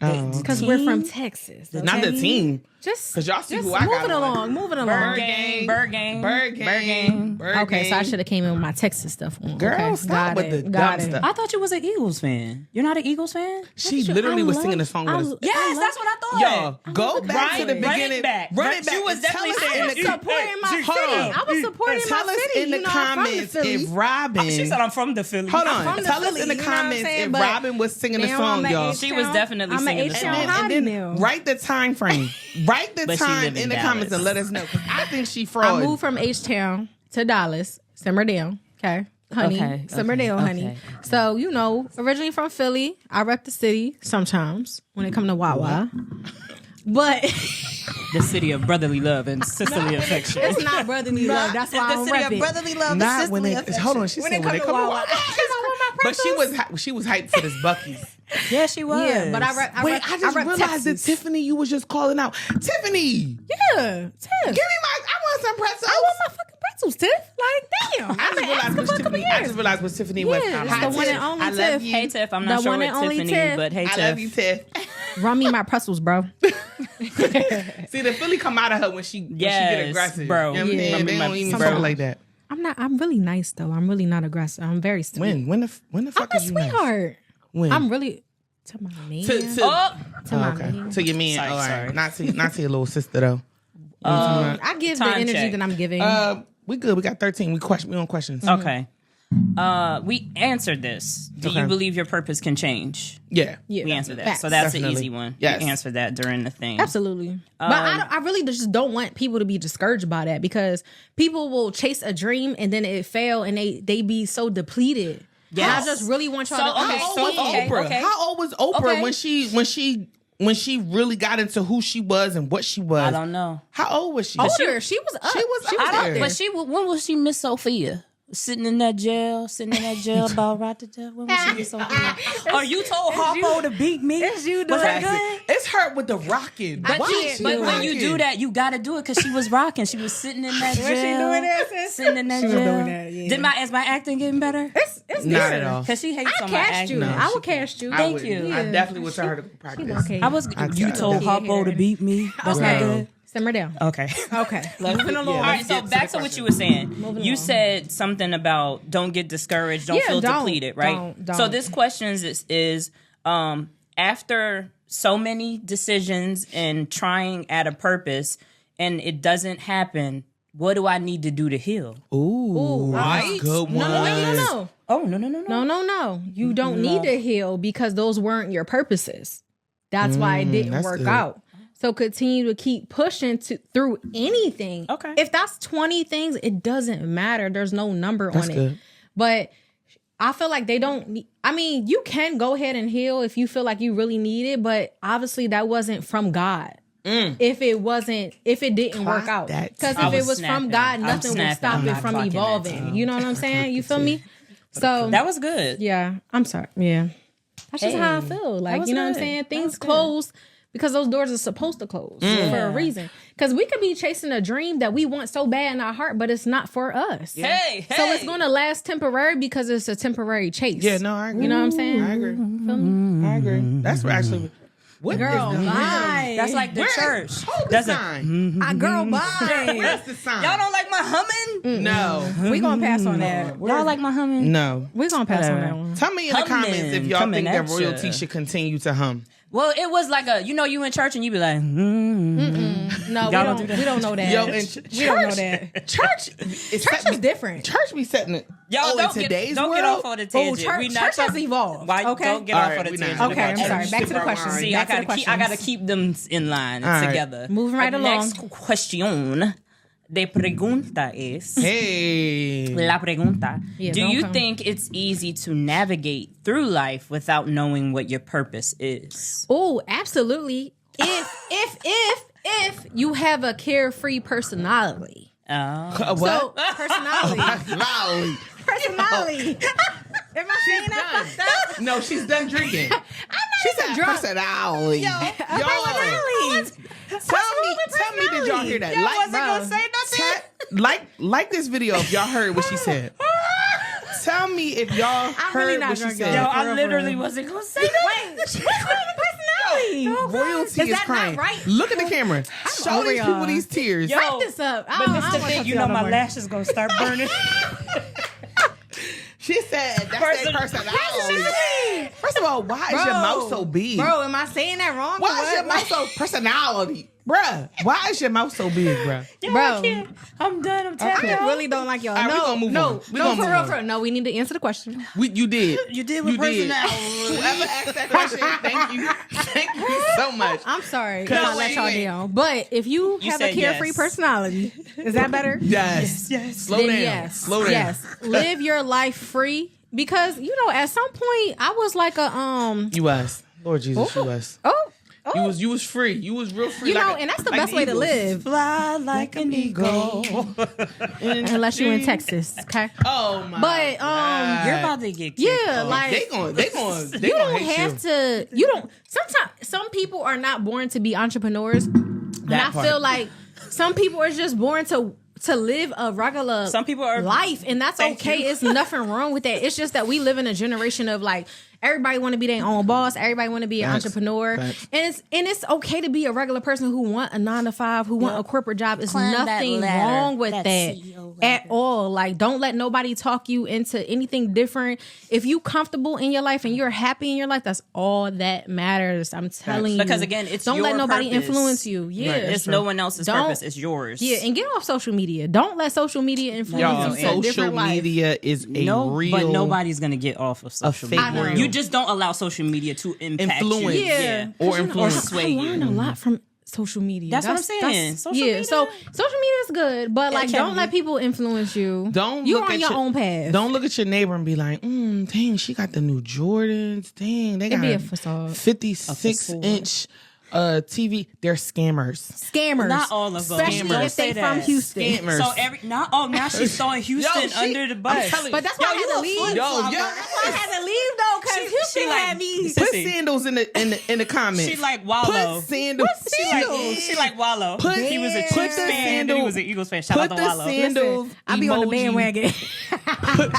[SPEAKER 3] Because we're from Texas. Okay?
[SPEAKER 2] Not the team.
[SPEAKER 3] Just
[SPEAKER 2] because y'all see
[SPEAKER 3] just
[SPEAKER 2] who I got.
[SPEAKER 3] moving along.
[SPEAKER 1] Bird gang.
[SPEAKER 3] Okay, so I should have came in with my Texas stuff on.
[SPEAKER 2] Girl,
[SPEAKER 3] okay.
[SPEAKER 2] stop with the dumb stuff.
[SPEAKER 1] I thought you was an Eagles fan. You're not an Eagles fan?
[SPEAKER 2] She literally was singing a song with us.
[SPEAKER 1] Yes, that's what I thought.
[SPEAKER 2] Yo, go back to the beginning.
[SPEAKER 1] Run it back. She was definitely saying
[SPEAKER 3] supporting my city. I was supporting
[SPEAKER 2] Tell
[SPEAKER 3] my
[SPEAKER 2] us
[SPEAKER 3] city.
[SPEAKER 2] in the comments if Robin.
[SPEAKER 1] She said I'm from the Philly.
[SPEAKER 2] Hold on. Tell us in the comments if Robin was singing the song, y'all.
[SPEAKER 1] She was definitely singing the song.
[SPEAKER 2] And then write the time frame. Write the time in the comments and let us know. I think she fraud.
[SPEAKER 3] I moved from H-Town to Dallas. Simmer down. Okay. Honey. Simmer down, honey. So, originally from Philly. I rep the city sometimes when it comes to Wawa. But
[SPEAKER 1] the city of brotherly love and sisterly affection.
[SPEAKER 3] It's not brotherly love. That's why I don't rep it.
[SPEAKER 1] The city of brotherly love and
[SPEAKER 2] Not
[SPEAKER 1] sisterly affection.
[SPEAKER 2] Hold on. She said when they come to Wawa. But she was hyped for this Buc-ee's.
[SPEAKER 1] Yeah, she was.
[SPEAKER 3] Yeah, but
[SPEAKER 2] I just realized that Tiffany you was just calling out. Tiffany!
[SPEAKER 3] Yeah, Tiff.
[SPEAKER 2] Give me I want some pretzels.
[SPEAKER 3] I want my fucking pretzels, Tiff. Like, damn.
[SPEAKER 2] I just realized what Tiffany was.
[SPEAKER 3] It's the one and only
[SPEAKER 2] I
[SPEAKER 3] Tiff.
[SPEAKER 2] love you.
[SPEAKER 1] Hey, Tiff. I'm not sure what Tiffany, but hey, Tiff.
[SPEAKER 2] I love you, Tiff.
[SPEAKER 3] Run me my pretzels, bro.
[SPEAKER 2] See, the Philly come out of her when she get aggressive.
[SPEAKER 1] Bro.
[SPEAKER 2] You know what I mean? They don't even talk like that.
[SPEAKER 3] I'm really nice, though. I'm really not aggressive. I'm very sweet.
[SPEAKER 2] When the fuck
[SPEAKER 3] I'm
[SPEAKER 2] is
[SPEAKER 3] a
[SPEAKER 2] you
[SPEAKER 3] sweetheart.
[SPEAKER 2] Nice? When?
[SPEAKER 3] I'm really... To my man.
[SPEAKER 2] To
[SPEAKER 3] my
[SPEAKER 2] okay.
[SPEAKER 3] man.
[SPEAKER 2] To your man.
[SPEAKER 1] Sorry,
[SPEAKER 2] All right.
[SPEAKER 1] sorry.
[SPEAKER 2] Not to your little sister, though.
[SPEAKER 3] I give the
[SPEAKER 1] Time
[SPEAKER 3] energy
[SPEAKER 1] check.
[SPEAKER 3] that I'm giving.
[SPEAKER 2] We good. We got 13. We on questions.
[SPEAKER 1] Okay. We answered this. Do you believe your purpose can change?
[SPEAKER 2] Yeah.
[SPEAKER 1] We answered that.
[SPEAKER 3] Facts.
[SPEAKER 1] So that's
[SPEAKER 2] Definitely.
[SPEAKER 1] an easy one.
[SPEAKER 2] Yes.
[SPEAKER 1] We answered that during the thing.
[SPEAKER 3] Absolutely. But I really just don't want people to be discouraged by that because people will chase a dream and then it fail and they be so depleted.
[SPEAKER 1] Yes.
[SPEAKER 3] And I just really want y'all to
[SPEAKER 2] How old was
[SPEAKER 3] understand.
[SPEAKER 2] Oprah?
[SPEAKER 1] Okay.
[SPEAKER 2] How old was Oprah when she really got into who she was and what she was?
[SPEAKER 1] I don't know.
[SPEAKER 2] How old was she?
[SPEAKER 3] Older. She was up.
[SPEAKER 2] She was
[SPEAKER 3] She
[SPEAKER 2] up
[SPEAKER 3] was
[SPEAKER 2] there.
[SPEAKER 1] But when was she Miss Sophia? Sitting in that jail about right to death. When was she Miss Sophia? Or you told Harpo to beat me?
[SPEAKER 3] It's you
[SPEAKER 1] Was that
[SPEAKER 3] doing
[SPEAKER 1] good?
[SPEAKER 2] It's her with the rocking.
[SPEAKER 1] But,
[SPEAKER 2] Why is she
[SPEAKER 1] when you
[SPEAKER 2] rocking?
[SPEAKER 1] do that, you gotta do it because she was rocking. She was sitting in that jail.
[SPEAKER 3] Was she doing that, sis?
[SPEAKER 1] Sitting in that
[SPEAKER 3] She was
[SPEAKER 1] jail.
[SPEAKER 3] doing that, yeah.
[SPEAKER 1] Is my acting getting better?
[SPEAKER 3] It's
[SPEAKER 2] Not at all.
[SPEAKER 1] Because she hates
[SPEAKER 3] I
[SPEAKER 1] on my
[SPEAKER 3] cast
[SPEAKER 1] acting.
[SPEAKER 3] you.
[SPEAKER 2] No,
[SPEAKER 3] I would cast you.
[SPEAKER 1] Thank you.
[SPEAKER 2] I definitely would tell her to practice.
[SPEAKER 3] Okay.
[SPEAKER 1] I was. You told Harpo to beat me. That's not good.
[SPEAKER 3] Simmer down.
[SPEAKER 1] Okay.
[SPEAKER 3] Okay. Moving along.
[SPEAKER 1] All right, so back to what you were saying. You said something about don't get discouraged, don't feel depleted, right?
[SPEAKER 3] Don't.
[SPEAKER 1] So this question is after so many decisions and trying at a purpose and it doesn't happen, what do I need to do to heal?
[SPEAKER 2] Ooh,
[SPEAKER 3] right.
[SPEAKER 2] Good one.
[SPEAKER 3] No.
[SPEAKER 1] Oh, no.
[SPEAKER 3] No. You don't need to heal because those weren't your purposes. That's why it didn't work out. So continue to keep pushing through anything.
[SPEAKER 1] Okay.
[SPEAKER 3] If that's 20 things, it doesn't matter. There's no number on it.
[SPEAKER 2] Good.
[SPEAKER 3] But I feel like they don't. You can go ahead and heal if you feel like you really need it, but obviously that wasn't from God. If it didn't work out. Because if it was from God, nothing would stop it from evolving. You know what I'm saying? You feel me? So
[SPEAKER 1] that was good.
[SPEAKER 3] Yeah. I'm sorry. Yeah. That's just how I feel. Like, you know what I'm saying? Things close because those doors are supposed to close for a reason. Because we could be chasing a dream that we want so bad in our heart, but it's not for us.
[SPEAKER 1] Hey.
[SPEAKER 3] So it's going to last temporary because it's a temporary chase.
[SPEAKER 2] Yeah, no, I agree.
[SPEAKER 3] You know what I'm saying?
[SPEAKER 2] I agree.
[SPEAKER 3] Feel me?
[SPEAKER 2] I agree. That's actually. What
[SPEAKER 3] Girl,
[SPEAKER 2] is the
[SPEAKER 3] bye.
[SPEAKER 1] That's like the church.
[SPEAKER 2] Hold
[SPEAKER 1] That's
[SPEAKER 2] the sign.
[SPEAKER 3] Girl, bye.
[SPEAKER 2] Where's the sign?
[SPEAKER 1] Y'all don't like my humming?
[SPEAKER 2] No.
[SPEAKER 3] We going to pass on that.
[SPEAKER 1] Y'all like my humming?
[SPEAKER 2] No.
[SPEAKER 3] We going to pass on that one.
[SPEAKER 2] Tell me in the
[SPEAKER 1] Humming.
[SPEAKER 2] comments if y'all
[SPEAKER 1] Coming
[SPEAKER 2] think that
[SPEAKER 1] at ya.
[SPEAKER 2] royalty should continue to hum.
[SPEAKER 1] Well, it was like you in church and you be like,
[SPEAKER 3] No,
[SPEAKER 1] Y'all don't do that?
[SPEAKER 3] we don't know that.
[SPEAKER 2] Yo, and
[SPEAKER 3] we don't know that.
[SPEAKER 2] Church
[SPEAKER 3] is different.
[SPEAKER 2] Church be setting it.
[SPEAKER 1] y'all
[SPEAKER 2] in
[SPEAKER 1] don't
[SPEAKER 2] today's
[SPEAKER 1] don't
[SPEAKER 2] world.
[SPEAKER 1] get off on the tangent.
[SPEAKER 3] Church has evolved.
[SPEAKER 1] Why
[SPEAKER 3] Okay.
[SPEAKER 1] don't get
[SPEAKER 2] All
[SPEAKER 1] off
[SPEAKER 2] right,
[SPEAKER 1] on the
[SPEAKER 2] we not.
[SPEAKER 1] tangent?
[SPEAKER 3] Okay, I'm sorry. Back to the question.
[SPEAKER 1] See,
[SPEAKER 3] Back to the
[SPEAKER 1] I gotta keep them in line
[SPEAKER 2] All right.
[SPEAKER 1] together.
[SPEAKER 3] Moving right along.
[SPEAKER 1] Next question. De pregunta es.
[SPEAKER 2] Hey.
[SPEAKER 1] La pregunta.
[SPEAKER 3] Yeah,
[SPEAKER 1] Do
[SPEAKER 3] don't
[SPEAKER 1] you
[SPEAKER 3] come.
[SPEAKER 1] think it's easy to navigate through life without knowing what your purpose is?
[SPEAKER 3] Oh, absolutely. If you have a carefree personality.
[SPEAKER 2] What?
[SPEAKER 3] So personality.
[SPEAKER 2] Personality.
[SPEAKER 3] Am I saying that fucked up?
[SPEAKER 2] No, she's done drinking.
[SPEAKER 3] She's a drunk.
[SPEAKER 2] Personality. Tell me, did y'all hear that?
[SPEAKER 1] Y'all wasn't gonna say nothing.
[SPEAKER 2] Like this video if y'all heard what she said. Tell me if y'all heard what she said.
[SPEAKER 1] Yo, I literally wasn't gonna say that.
[SPEAKER 3] Wait, personality.
[SPEAKER 2] Royalty is
[SPEAKER 3] that
[SPEAKER 2] crying.
[SPEAKER 3] not right?
[SPEAKER 2] Look at the camera. Show
[SPEAKER 3] over
[SPEAKER 2] these
[SPEAKER 3] y'all.
[SPEAKER 2] people these tears.
[SPEAKER 1] Yo,
[SPEAKER 3] Wrap this up.
[SPEAKER 1] But this the thing, you know my lashes gonna start burning.
[SPEAKER 2] She said that's their personality. First of all, why is your mouth so big?
[SPEAKER 3] Bro, am I saying that wrong?
[SPEAKER 2] Why is your mouth so personality? Bruh, why is your mouth so big, bruh?
[SPEAKER 1] Yo,
[SPEAKER 3] Bro.
[SPEAKER 1] I can't. I'm done. I'm tapped
[SPEAKER 3] I
[SPEAKER 1] out.
[SPEAKER 3] really don't like y'all.
[SPEAKER 2] All right, we gonna move on. We gonna move on.
[SPEAKER 3] No, we need to answer the question.
[SPEAKER 2] You did.
[SPEAKER 1] You did with personality.
[SPEAKER 2] Whoever asked that question, thank you. Thank you so much.
[SPEAKER 3] I'm sorry if
[SPEAKER 2] No,
[SPEAKER 3] I let y'all
[SPEAKER 2] wait.
[SPEAKER 3] down. But if you have a
[SPEAKER 1] said
[SPEAKER 3] carefree
[SPEAKER 1] yes.
[SPEAKER 3] personality, is that better?
[SPEAKER 2] Yes.
[SPEAKER 1] Slow
[SPEAKER 3] Then
[SPEAKER 2] down.
[SPEAKER 3] yes.
[SPEAKER 2] Slow down.
[SPEAKER 3] Yes. Live your life free. Because, at some point I was like a
[SPEAKER 2] You was. Lord Jesus, you was. You was free. You was real free.
[SPEAKER 3] and that's the best way to live.
[SPEAKER 1] Fly like an eagle.
[SPEAKER 3] Unless you're in Texas, okay?
[SPEAKER 2] Oh my.
[SPEAKER 3] But
[SPEAKER 2] God.
[SPEAKER 1] You're about to get kicked
[SPEAKER 3] yeah,
[SPEAKER 1] off.
[SPEAKER 3] like
[SPEAKER 2] they going
[SPEAKER 3] you don't have to. You don't. Sometimes some people are not born to be entrepreneurs, and I
[SPEAKER 2] part.
[SPEAKER 3] feel like some people are just born to live a regular
[SPEAKER 1] Some people are
[SPEAKER 3] life, and that's
[SPEAKER 1] Thank
[SPEAKER 3] okay.
[SPEAKER 1] you.
[SPEAKER 3] It's nothing wrong with that. It's just that we live in a generation of like everybody want to be their own boss. Everybody want to be an
[SPEAKER 2] Facts.
[SPEAKER 3] entrepreneur,
[SPEAKER 2] Facts.
[SPEAKER 3] and it's okay to be a regular person who want a 9-to-5, who want a corporate job. It's
[SPEAKER 1] Climb that
[SPEAKER 3] nothing
[SPEAKER 1] ladder,
[SPEAKER 3] wrong with
[SPEAKER 1] that
[SPEAKER 3] that
[SPEAKER 1] CEO
[SPEAKER 3] at
[SPEAKER 1] ladder.
[SPEAKER 3] all. Like, don't let nobody talk you into anything different. If you comfortable in your life and you're happy in your life, that's all that matters. I'm telling you.
[SPEAKER 1] Because again, it's
[SPEAKER 3] don't
[SPEAKER 1] your
[SPEAKER 3] let nobody
[SPEAKER 1] purpose.
[SPEAKER 3] influence you. Yeah,
[SPEAKER 2] Right,
[SPEAKER 1] It's no one else's
[SPEAKER 3] Don't-
[SPEAKER 1] purpose. It's yours.
[SPEAKER 3] yeah, and get off social media. Don't let social media influence
[SPEAKER 2] Y'all,
[SPEAKER 3] you to a
[SPEAKER 2] social
[SPEAKER 3] different life.
[SPEAKER 2] media is a
[SPEAKER 1] No,
[SPEAKER 2] real.
[SPEAKER 1] but nobody's gonna get off of social
[SPEAKER 2] fake
[SPEAKER 1] media.
[SPEAKER 3] world.
[SPEAKER 1] You just don't allow social media to impact
[SPEAKER 2] Influence.
[SPEAKER 1] you.
[SPEAKER 3] Yeah,
[SPEAKER 2] Or influence.
[SPEAKER 1] sway
[SPEAKER 3] I learned a lot from social media.
[SPEAKER 1] That's what I'm saying. Social
[SPEAKER 3] yeah,
[SPEAKER 1] media-
[SPEAKER 3] so social media is good, but like,
[SPEAKER 1] can
[SPEAKER 3] don't let
[SPEAKER 1] be.
[SPEAKER 3] people influence you.
[SPEAKER 2] Don't
[SPEAKER 3] You're
[SPEAKER 2] look
[SPEAKER 3] on
[SPEAKER 2] at
[SPEAKER 3] your own path.
[SPEAKER 2] Don't look at your neighbor and be like, dang, she got the new Jordans. Dang, they
[SPEAKER 3] It'd
[SPEAKER 2] got
[SPEAKER 3] be a facade.
[SPEAKER 2] 56-inch TV. They're scammers.
[SPEAKER 3] Scammers,
[SPEAKER 1] Not all of them.
[SPEAKER 3] especially
[SPEAKER 2] Scammers.
[SPEAKER 3] if they
[SPEAKER 1] Say
[SPEAKER 3] from
[SPEAKER 1] that.
[SPEAKER 3] Houston.
[SPEAKER 2] Scammers.
[SPEAKER 1] So now she's throwing Houston under the bus.
[SPEAKER 2] I'm telling you.
[SPEAKER 3] But that's why I had to leave.
[SPEAKER 2] Yo,
[SPEAKER 3] That's why I had to leave though, because Houston
[SPEAKER 1] she like-
[SPEAKER 3] had me.
[SPEAKER 2] Put
[SPEAKER 1] Sissy.
[SPEAKER 2] sandals in the comments.
[SPEAKER 1] She like Wallow.
[SPEAKER 2] Put sandals.
[SPEAKER 1] She like Wallow.
[SPEAKER 2] Put-
[SPEAKER 1] he was a
[SPEAKER 2] put
[SPEAKER 1] Chiefs
[SPEAKER 2] the
[SPEAKER 1] fan, then he
[SPEAKER 2] sandal-
[SPEAKER 1] was an Eagles fan. Shout
[SPEAKER 2] Put
[SPEAKER 1] out to
[SPEAKER 2] the
[SPEAKER 1] Wallow.
[SPEAKER 2] sandals.
[SPEAKER 3] I be on the
[SPEAKER 2] emoji.
[SPEAKER 3] bandwagon.
[SPEAKER 2] Put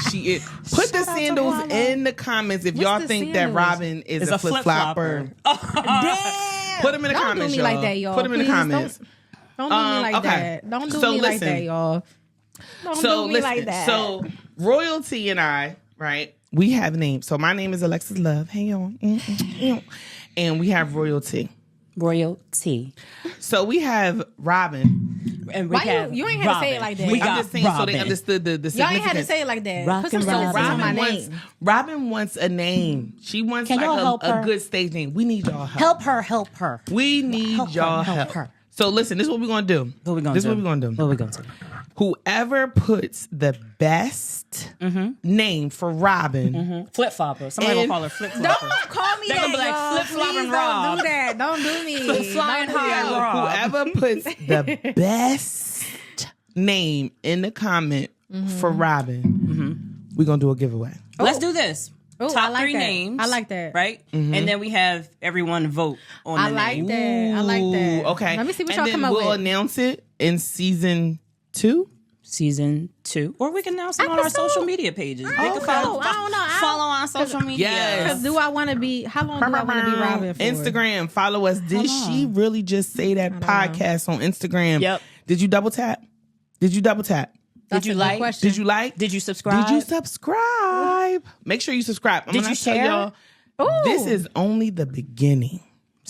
[SPEAKER 2] the sandals
[SPEAKER 3] Wallow.
[SPEAKER 2] in the comments if
[SPEAKER 3] What's
[SPEAKER 2] y'all
[SPEAKER 3] the
[SPEAKER 2] think that
[SPEAKER 3] sandals?
[SPEAKER 2] Robin is
[SPEAKER 1] It's
[SPEAKER 2] a
[SPEAKER 1] a
[SPEAKER 2] flip flopper.
[SPEAKER 3] Damn.
[SPEAKER 2] Put them in the
[SPEAKER 3] Don't
[SPEAKER 2] comments,
[SPEAKER 3] do me
[SPEAKER 2] y'all.
[SPEAKER 3] like that, y'all.
[SPEAKER 2] Put them in the
[SPEAKER 3] Please,
[SPEAKER 2] comments.
[SPEAKER 3] Don't do me like
[SPEAKER 2] okay.
[SPEAKER 3] that. Don't do
[SPEAKER 2] So
[SPEAKER 3] me like
[SPEAKER 2] listen.
[SPEAKER 3] that, y'all. Don't
[SPEAKER 2] So
[SPEAKER 3] do me
[SPEAKER 2] listen.
[SPEAKER 3] like that.
[SPEAKER 2] So Royalty and I, right? We have names. So my name is Alexis Love. Hey y'all. And we have Royalty.
[SPEAKER 1] Royalty.
[SPEAKER 2] So we have Robin.
[SPEAKER 1] And we
[SPEAKER 3] Why
[SPEAKER 1] have
[SPEAKER 3] you ain't had to say it like that?
[SPEAKER 1] We
[SPEAKER 2] I'm
[SPEAKER 1] got
[SPEAKER 2] just saying so
[SPEAKER 1] Robin.
[SPEAKER 2] they understood the
[SPEAKER 3] Y'all
[SPEAKER 2] significance.
[SPEAKER 3] ain't had to say it like that.
[SPEAKER 1] Rock
[SPEAKER 3] Put some
[SPEAKER 1] and
[SPEAKER 3] syllables
[SPEAKER 1] Robin.
[SPEAKER 3] on my
[SPEAKER 2] wants,
[SPEAKER 3] name.
[SPEAKER 2] Robin wants a name. She wants
[SPEAKER 1] Can y'all help
[SPEAKER 2] like a
[SPEAKER 1] her?
[SPEAKER 2] good stage name. We need y'all help.
[SPEAKER 1] Help her.
[SPEAKER 2] We need
[SPEAKER 1] Help her,
[SPEAKER 2] y'all
[SPEAKER 1] help
[SPEAKER 2] help.
[SPEAKER 1] her.
[SPEAKER 2] So listen, this is what we're gonna do.
[SPEAKER 1] What we gonna
[SPEAKER 2] this
[SPEAKER 1] do?
[SPEAKER 2] is what we're gonna do.
[SPEAKER 1] What we gonna do?
[SPEAKER 2] Whoever puts the best name for Robin,
[SPEAKER 1] Flip flopper. Somebody
[SPEAKER 2] And-
[SPEAKER 1] gonna call her flip
[SPEAKER 3] Don't
[SPEAKER 1] flopper.
[SPEAKER 3] call me
[SPEAKER 1] They
[SPEAKER 3] that,
[SPEAKER 1] gonna be like,
[SPEAKER 3] y'all.
[SPEAKER 1] flip-flopping
[SPEAKER 3] Please
[SPEAKER 1] Rob.
[SPEAKER 3] Don't do that. Don't do me.
[SPEAKER 1] Flying
[SPEAKER 3] Don't do
[SPEAKER 1] high
[SPEAKER 3] that.
[SPEAKER 1] Rob.
[SPEAKER 2] whoever puts the best name in the comment for Robin, we're gonna do a giveaway.
[SPEAKER 1] Let's do this.
[SPEAKER 3] Ooh, I
[SPEAKER 1] Top
[SPEAKER 3] like
[SPEAKER 1] 3
[SPEAKER 3] that.
[SPEAKER 1] names.
[SPEAKER 3] I like that.
[SPEAKER 1] Right? And then we have everyone vote on
[SPEAKER 3] I
[SPEAKER 1] the
[SPEAKER 3] like
[SPEAKER 1] name.
[SPEAKER 3] that. I like that.
[SPEAKER 2] Ooh, okay.
[SPEAKER 3] Let me see what
[SPEAKER 2] and
[SPEAKER 3] y'all
[SPEAKER 2] then
[SPEAKER 3] come up
[SPEAKER 2] we'll
[SPEAKER 3] with.
[SPEAKER 2] announce it in season 2.
[SPEAKER 1] Season 2. Or we can announce them on our
[SPEAKER 3] Episode.
[SPEAKER 1] social media pages. They
[SPEAKER 3] don't
[SPEAKER 1] can follow,
[SPEAKER 3] know. I don't know.
[SPEAKER 1] follow on social media.
[SPEAKER 2] Yes.
[SPEAKER 3] Because do I want to be? How long do I want to be Robin for?
[SPEAKER 2] Instagram, follow us. Did she really just say that podcast on Instagram?
[SPEAKER 1] Yep.
[SPEAKER 2] Did you double tap?
[SPEAKER 3] That's
[SPEAKER 1] you
[SPEAKER 3] a good
[SPEAKER 1] like?
[SPEAKER 3] question.
[SPEAKER 2] Did you like?
[SPEAKER 1] Did you subscribe?
[SPEAKER 2] Did you subscribe? Make sure you subscribe. I'm
[SPEAKER 1] Did
[SPEAKER 2] gonna
[SPEAKER 1] you
[SPEAKER 2] tell
[SPEAKER 1] share?
[SPEAKER 2] y'all,
[SPEAKER 3] Ooh.
[SPEAKER 2] this is only the beginning.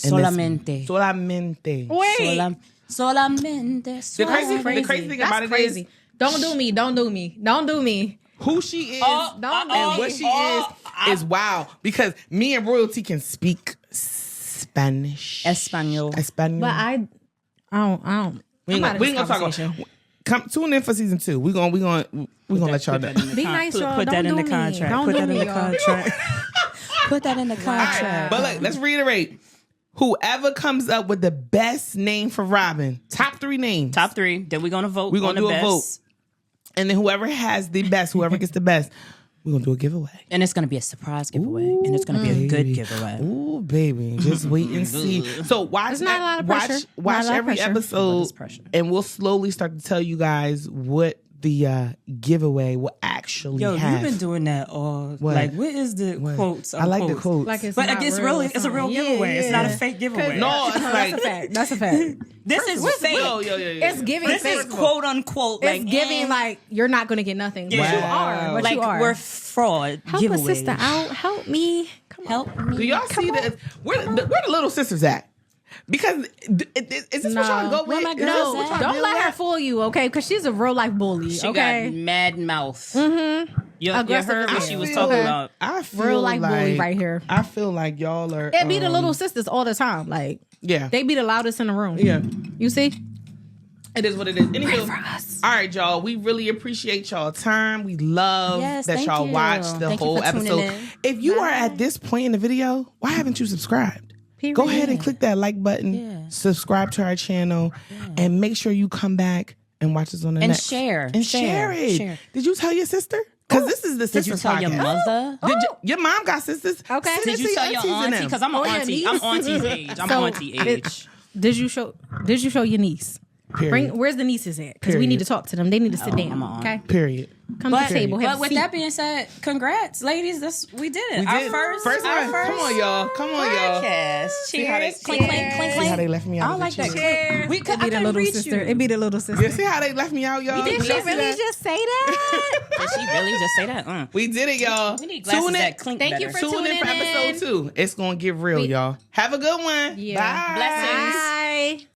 [SPEAKER 2] And this-
[SPEAKER 1] Solamente.
[SPEAKER 2] Solamente.
[SPEAKER 3] Wait.
[SPEAKER 1] Solamente.
[SPEAKER 2] The crazy thing
[SPEAKER 3] That's
[SPEAKER 2] about it
[SPEAKER 3] crazy.
[SPEAKER 2] is
[SPEAKER 3] Don't do me. Don't do me. Don't do me.
[SPEAKER 2] who she is
[SPEAKER 3] Don't
[SPEAKER 2] and what she is wow. Because me and Royalty can speak Spanish.
[SPEAKER 1] Espanol.
[SPEAKER 2] Espanol.
[SPEAKER 3] But I don't.
[SPEAKER 2] we ain't
[SPEAKER 3] I'm out of
[SPEAKER 2] gonna
[SPEAKER 3] this
[SPEAKER 2] talk about.
[SPEAKER 3] conversation.
[SPEAKER 2] Come tune in for season 2. We gonna let y'all know.
[SPEAKER 3] Be nice, y'all.
[SPEAKER 1] Put that
[SPEAKER 3] Don't
[SPEAKER 1] in the
[SPEAKER 3] do me.
[SPEAKER 1] contract.
[SPEAKER 3] Don't
[SPEAKER 1] Put
[SPEAKER 3] do
[SPEAKER 1] that in
[SPEAKER 3] me,
[SPEAKER 1] the
[SPEAKER 3] y'all.
[SPEAKER 1] contract. Put that in the contract.
[SPEAKER 2] But look, let's reiterate. Whoever comes up with the best name for Robin, top 3 names.
[SPEAKER 1] Top 3. Then we're gonna vote.
[SPEAKER 2] We're gonna do a vote. And then whoever has the best, whoever gets the best, we're gonna do a giveaway.
[SPEAKER 1] And it's gonna be a surprise giveaway. And it's gonna be a good giveaway.
[SPEAKER 2] Ooh, baby. Just wait and see. So watch every episode, and we'll slowly start to tell you guys what the giveaway will actually have.
[SPEAKER 1] You've been doing that all. Like, what is the quotes?
[SPEAKER 2] I like the quotes.
[SPEAKER 3] Like it's
[SPEAKER 1] it's a real giveaway. It's not a fake giveaway.
[SPEAKER 2] No, it's like...
[SPEAKER 3] That's a fact. That's a fact.
[SPEAKER 1] This is fake.
[SPEAKER 3] It's giving
[SPEAKER 1] This
[SPEAKER 3] fake.
[SPEAKER 1] is quote unquote.
[SPEAKER 3] It's giving like you're not going to get nothing. But
[SPEAKER 1] Yeah.
[SPEAKER 3] you are. But
[SPEAKER 1] Like,
[SPEAKER 3] you are.
[SPEAKER 1] we're fraud
[SPEAKER 3] Help
[SPEAKER 1] giveaways.
[SPEAKER 3] a sister out. Help me. Come on.
[SPEAKER 1] Help me.
[SPEAKER 2] Do y'all see this? Where the little sisters at? Because is this what y'all go with?
[SPEAKER 3] No, don't let her fool you, okay? Because she's a real life bully,
[SPEAKER 1] She
[SPEAKER 3] okay?
[SPEAKER 1] got mad mouth. Mm-hmm. You heard what she was talking about.
[SPEAKER 2] I feel
[SPEAKER 3] Real life bully right here.
[SPEAKER 2] I feel like y'all are...
[SPEAKER 3] It be the little sisters all the time. Like,
[SPEAKER 2] yeah.
[SPEAKER 3] they be the loudest in the room.
[SPEAKER 2] Yeah.
[SPEAKER 3] You see?
[SPEAKER 2] It is what it is. Anywho,
[SPEAKER 3] Pray for us.
[SPEAKER 2] all right, y'all. We really appreciate y'all time. We love that y'all watched the whole episode. If you are at this point in the video, why haven't you subscribed? Go ahead and click that like button, subscribe to our channel, and make sure you come back and watch us on the next.
[SPEAKER 1] Share
[SPEAKER 2] it. Did you tell your sister? Because this is the sister.
[SPEAKER 1] Did you tell your mother?
[SPEAKER 2] Your mom got sisters.
[SPEAKER 3] Okay.
[SPEAKER 1] Did you tell your auntie? Because I'm an auntie. I'm auntie's age. I'm auntie age.
[SPEAKER 3] Did you show your niece? Where's the nieces at? Because we need to talk to them. They need to sit down. Okay.
[SPEAKER 2] Period.
[SPEAKER 3] Come to the table.
[SPEAKER 1] But with that being said, congrats, ladies. We did it. Our first
[SPEAKER 2] one. Come on, y'all.
[SPEAKER 1] Podcast. Cheers. Clink, clink, clink,
[SPEAKER 2] See how they left me out.
[SPEAKER 1] I don't like that.
[SPEAKER 3] Cheers.
[SPEAKER 1] It be the little sister.
[SPEAKER 3] It be the little sister.
[SPEAKER 2] You see how they left me out, y'all?
[SPEAKER 3] Did she really just say that?
[SPEAKER 1] Did she really just say that?
[SPEAKER 2] We did it, y'all.
[SPEAKER 1] We need glasses that clink
[SPEAKER 3] Thank
[SPEAKER 1] better.
[SPEAKER 3] you for
[SPEAKER 2] Tune
[SPEAKER 3] tuning
[SPEAKER 2] in for
[SPEAKER 3] in.
[SPEAKER 2] episode 2. It's going to get real, y'all. Have a good one.
[SPEAKER 3] Yeah.
[SPEAKER 2] Bye.
[SPEAKER 1] Blessings.
[SPEAKER 3] Bye.